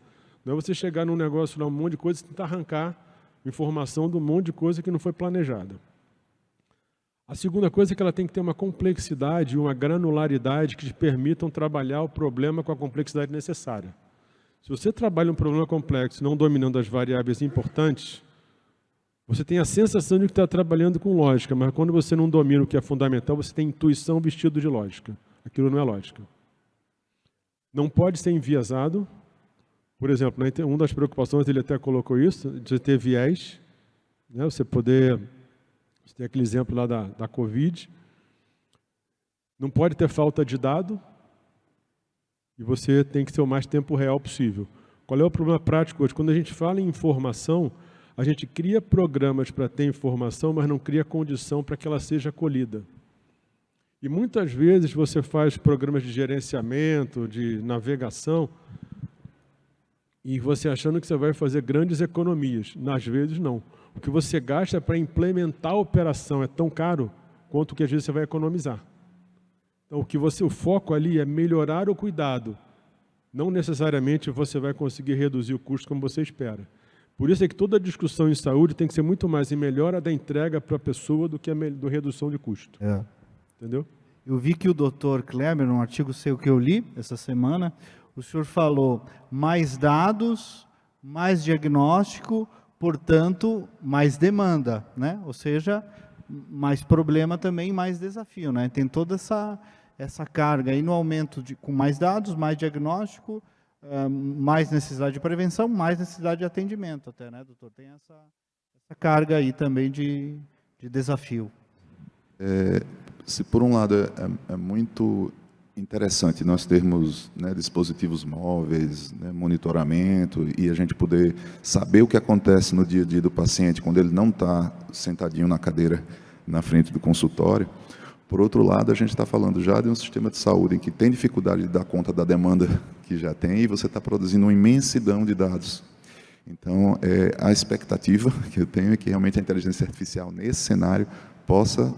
Não é você chegar num negócio, lá, um monte de coisa e tentar arrancar informação de um monte de coisa que não foi planejada. A segunda coisa é que ela tem que ter uma complexidade e uma granularidade que te permitam trabalhar o problema com a complexidade necessária. Se você trabalha um problema complexo, não dominando as variáveis importantes, você tem a sensação de que está trabalhando com lógica, mas quando você não domina o que é fundamental, você tem intuição vestido de lógica. Aquilo não é lógica. Não pode ser enviesado. Por exemplo, uma das preocupações, ele até colocou isso, de ter viés, né? Você tem aquele exemplo lá da Covid. Não pode ter falta de dado e você tem que ser o mais tempo real possível. Qual é o problema prático hoje? Quando a gente fala em informação, a gente cria programas para ter informação, mas não cria condição para que ela seja colhida. E muitas vezes você faz programas de gerenciamento, de navegação, e você achando que você vai fazer grandes economias. Às vezes, não. O que você gasta para implementar a operação é tão caro quanto o que às vezes você vai economizar. Então, o foco ali é melhorar o cuidado. Não necessariamente você vai conseguir reduzir o custo como você espera. Por isso é que toda discussão em saúde tem que ser muito mais em melhora da entrega para a pessoa do que a redução de custo. É. Entendeu? Eu vi que o Dr. Kleber, num artigo seu que eu li essa semana, o senhor falou mais dados, mais diagnóstico, portanto, mais demanda, né? Ou seja, mais problema também, mais desafio, né? Tem toda essa carga aí no aumento com mais dados, mais diagnóstico, mais necessidade de prevenção, mais necessidade de atendimento até, né, doutor? Tem essa carga aí também de desafio. Se por um lado é muito interessante nós termos, né, dispositivos móveis, né, monitoramento, e a gente poder saber o que acontece no dia a dia do paciente quando ele não está sentadinho na cadeira na frente do consultório. Por outro lado, a gente está falando já de um sistema de saúde em que tem dificuldade de dar conta da demanda que já tem, e você está produzindo uma imensidão de dados. Então, a expectativa que eu tenho é que realmente a inteligência artificial, nesse cenário, possa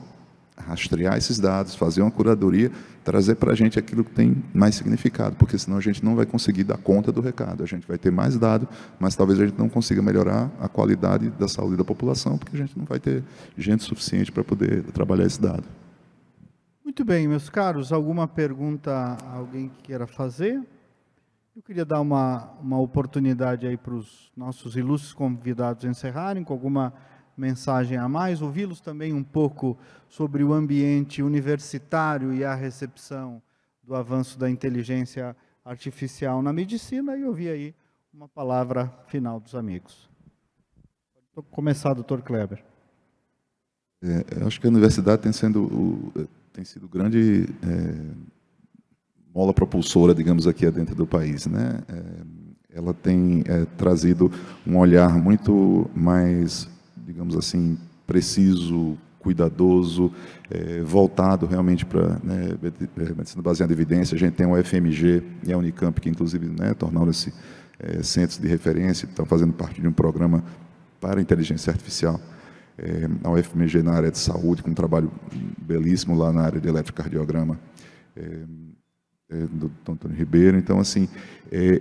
rastrear esses dados, fazer uma curadoria, trazer para a gente aquilo que tem mais significado, porque senão a gente não vai conseguir dar conta do recado. A gente vai ter mais dado, mas talvez a gente não consiga melhorar a qualidade da saúde da população, porque a gente não vai ter gente suficiente para poder trabalhar esse dado. Muito bem, meus caros, alguma pergunta alguém que queira fazer? Eu queria dar uma oportunidade aí para os nossos ilustres convidados encerrarem com alguma mensagem a mais, ouvi-los também um pouco sobre o ambiente universitário e a recepção do avanço da inteligência artificial na medicina, e ouvir aí uma palavra final dos amigos. Vou começar, doutor Kleber. Eu acho que a universidade tem sido grande mola propulsora, digamos, aqui dentro do país, né? Ela tem trazido um olhar muito mais, digamos assim, preciso, cuidadoso, voltado realmente para, né, medicina baseada em evidência. A gente tem o FMG e a Unicamp, que inclusive, né, tornaram-se centros de referência, estão fazendo parte de um programa para a inteligência artificial. A UFMG na área de saúde, com um trabalho belíssimo lá na área de eletrocardiograma, do Dr. Antônio Ribeiro. Então, assim,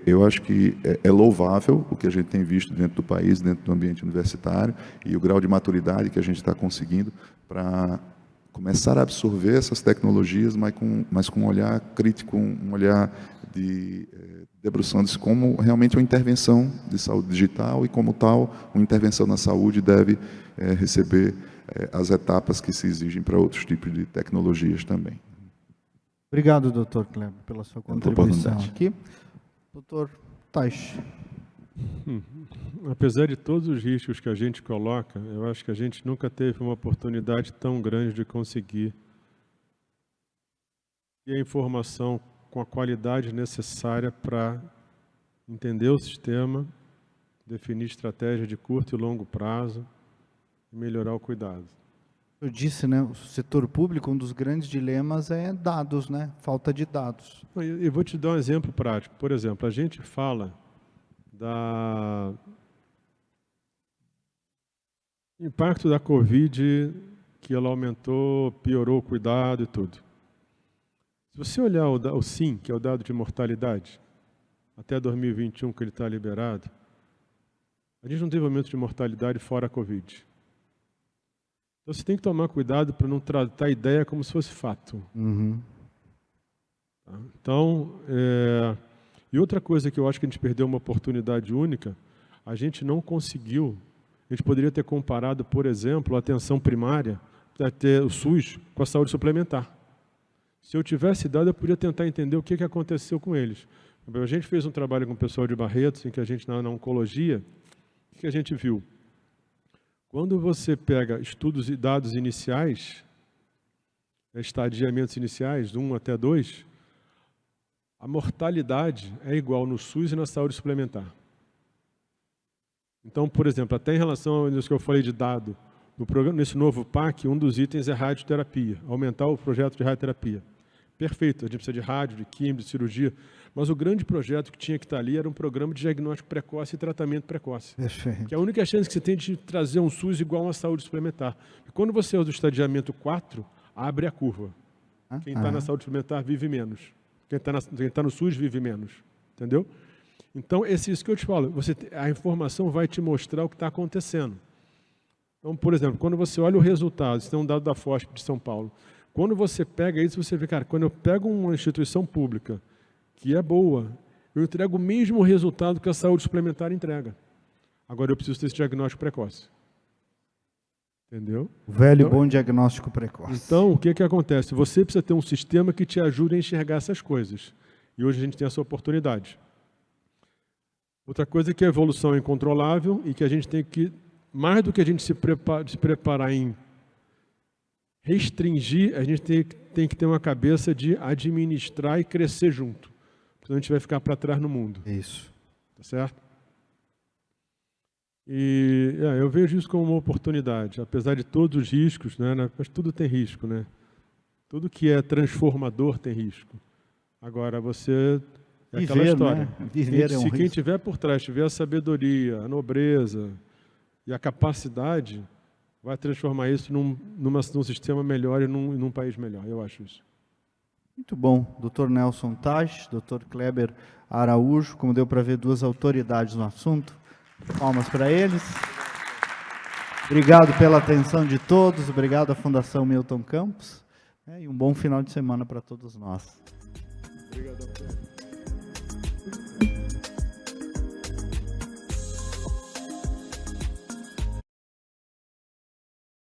eu acho que é louvável o que a gente tem visto dentro do país, dentro do ambiente universitário, e o grau de maturidade que a gente está conseguindo para começar a absorver essas tecnologias, mas com um olhar crítico, um olhar de debruçando-se como realmente uma intervenção de saúde digital, e como tal, uma intervenção na saúde deve receber as etapas que se exigem para outros tipos de tecnologias também. Obrigado, doutor Kleber, pela sua contribuição aqui. Doutor Taish. Apesar de todos os riscos que a gente coloca, eu acho que a gente nunca teve uma oportunidade tão grande de conseguir ter a informação com a qualidade necessária para entender o sistema, definir estratégia de curto e longo prazo e melhorar o cuidado. Eu disse, né, o setor público, um dos grandes dilemas é dados, né? Falta de dados. E vou te dar um exemplo prático. Por exemplo, a gente fala da impacto da Covid, que ela aumentou, piorou o cuidado e tudo. Se você olhar o SIM, que é o dado de mortalidade, até 2021, que ele está liberado, a gente não teve aumento de mortalidade fora a Covid. Então, você tem que tomar cuidado para não tratar a ideia como se fosse fato. Uhum. Tá? Então, e outra coisa que eu acho que a gente perdeu uma oportunidade única, a gente não conseguiu, a gente poderia ter comparado, por exemplo, a atenção primária, ter o SUS com a saúde suplementar. Se eu tivesse dado, eu podia tentar entender o que aconteceu com eles. A gente fez um trabalho com o pessoal de Barretos, em que a gente, na oncologia, o que a gente viu? Quando você pega estudos e dados iniciais, estadiamentos iniciais, de 1 até 2, a mortalidade é igual no SUS e na saúde suplementar. Então, por exemplo, até em relação ao que eu falei de dado, no programa, nesse novo PAC, um dos itens é radioterapia, aumentar o projeto de radioterapia. Perfeito, a gente precisa de rádio, de química, de cirurgia, mas o grande projeto que tinha que estar ali era um programa de diagnóstico precoce e tratamento precoce. Perfeito. Que é a única chance que você tem de trazer um SUS igual a uma saúde suplementar. E quando você usa o estadiamento 4, abre a curva. Quem está na saúde suplementar vive menos. Quem está no SUS vive menos. Entendeu? Então, é isso que eu te falo. A informação vai te mostrar o que está acontecendo. Então, por exemplo, quando você olha o resultado, isso tem um dado da FOSP de São Paulo. Quando você pega isso, você vê, cara, quando eu pego uma instituição pública que é boa, eu entrego o mesmo resultado que a saúde suplementar entrega. Agora eu preciso ter esse diagnóstico precoce. Entendeu? O velho e bom diagnóstico precoce. Então, o que acontece? Você precisa ter um sistema que te ajude a enxergar essas coisas. E hoje a gente tem essa oportunidade. Outra coisa é que a evolução é incontrolável e que a gente tem que, mais do que a gente se preparar em restringir, a gente tem que ter uma cabeça de administrar e crescer junto. Senão a gente vai ficar para trás no mundo. Isso. Tá certo? E eu vejo isso como uma oportunidade, apesar de todos os riscos, né? Mas tudo tem risco, né? Tudo que é transformador tem risco. Agora, você... É Viver, aquela história. né? Viver Se quem tiver por trás tiver a sabedoria, a nobreza e a capacidade, vai transformar isso num sistema melhor e num país melhor. Eu acho isso. Muito bom. Dr. Nelson Taish, Dr. Kleber Araújo, como deu para ver, duas autoridades no assunto. Palmas para eles. Obrigado pela atenção de todos. Obrigado à Fundação Milton Campos. E um bom final de semana para todos nós. Obrigado.